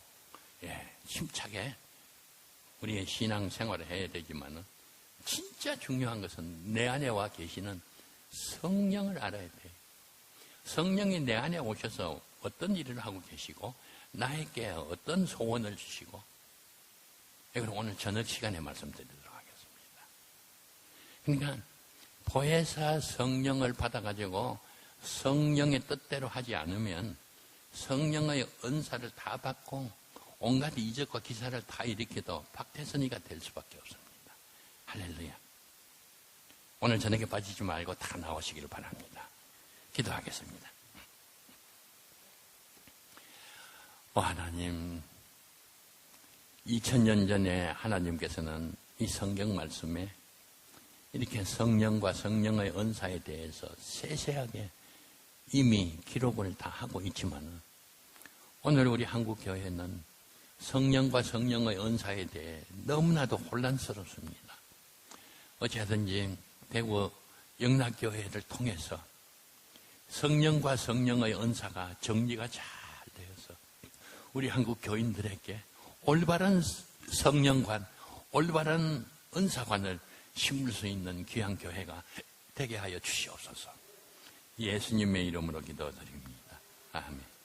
힘차게 우리의 신앙 생활을 해야 되지만 진짜 중요한 것은 내 안에 와 계시는 성령을 알아야 돼요. 성령이 내 안에 오셔서 어떤 일을 하고 계시고 나에게 어떤 소원을 주시고 이걸 오늘 저녁 시간에 말씀드리도록 하겠습니다. 그러니까 보혜사 성령을 받아가지고 성령의 뜻대로 하지 않으면 성령의 은사를 다 받고 온갖 이적과 기사를 다 일으켜도 박태선이가 될 수밖에 없습니다. 할렐루야. 오늘 저녁에 빠지지 말고 다 나오시기를 바랍니다. 기도하겠습니다. 하나님, 2000년 전에 하나님께서는 이 성경 말씀에 이렇게 성령과 성령의 은사에 대해서 세세하게 이미 기록을 다 하고 있지만 오늘 우리 한국교회는 성령과 성령의 은사에 대해 너무나도 혼란스럽습니다. 어찌하든지 대구 영락교회를 통해서 성령과 성령의 은사가 정리가 잘 되어서 우리 한국 교인들에게 올바른 성령관, 올바른 은사관을 심을 수 있는 귀한 교회가 되게 하여 주시옵소서. 예수님의 이름으로 기도드립니다. 아멘.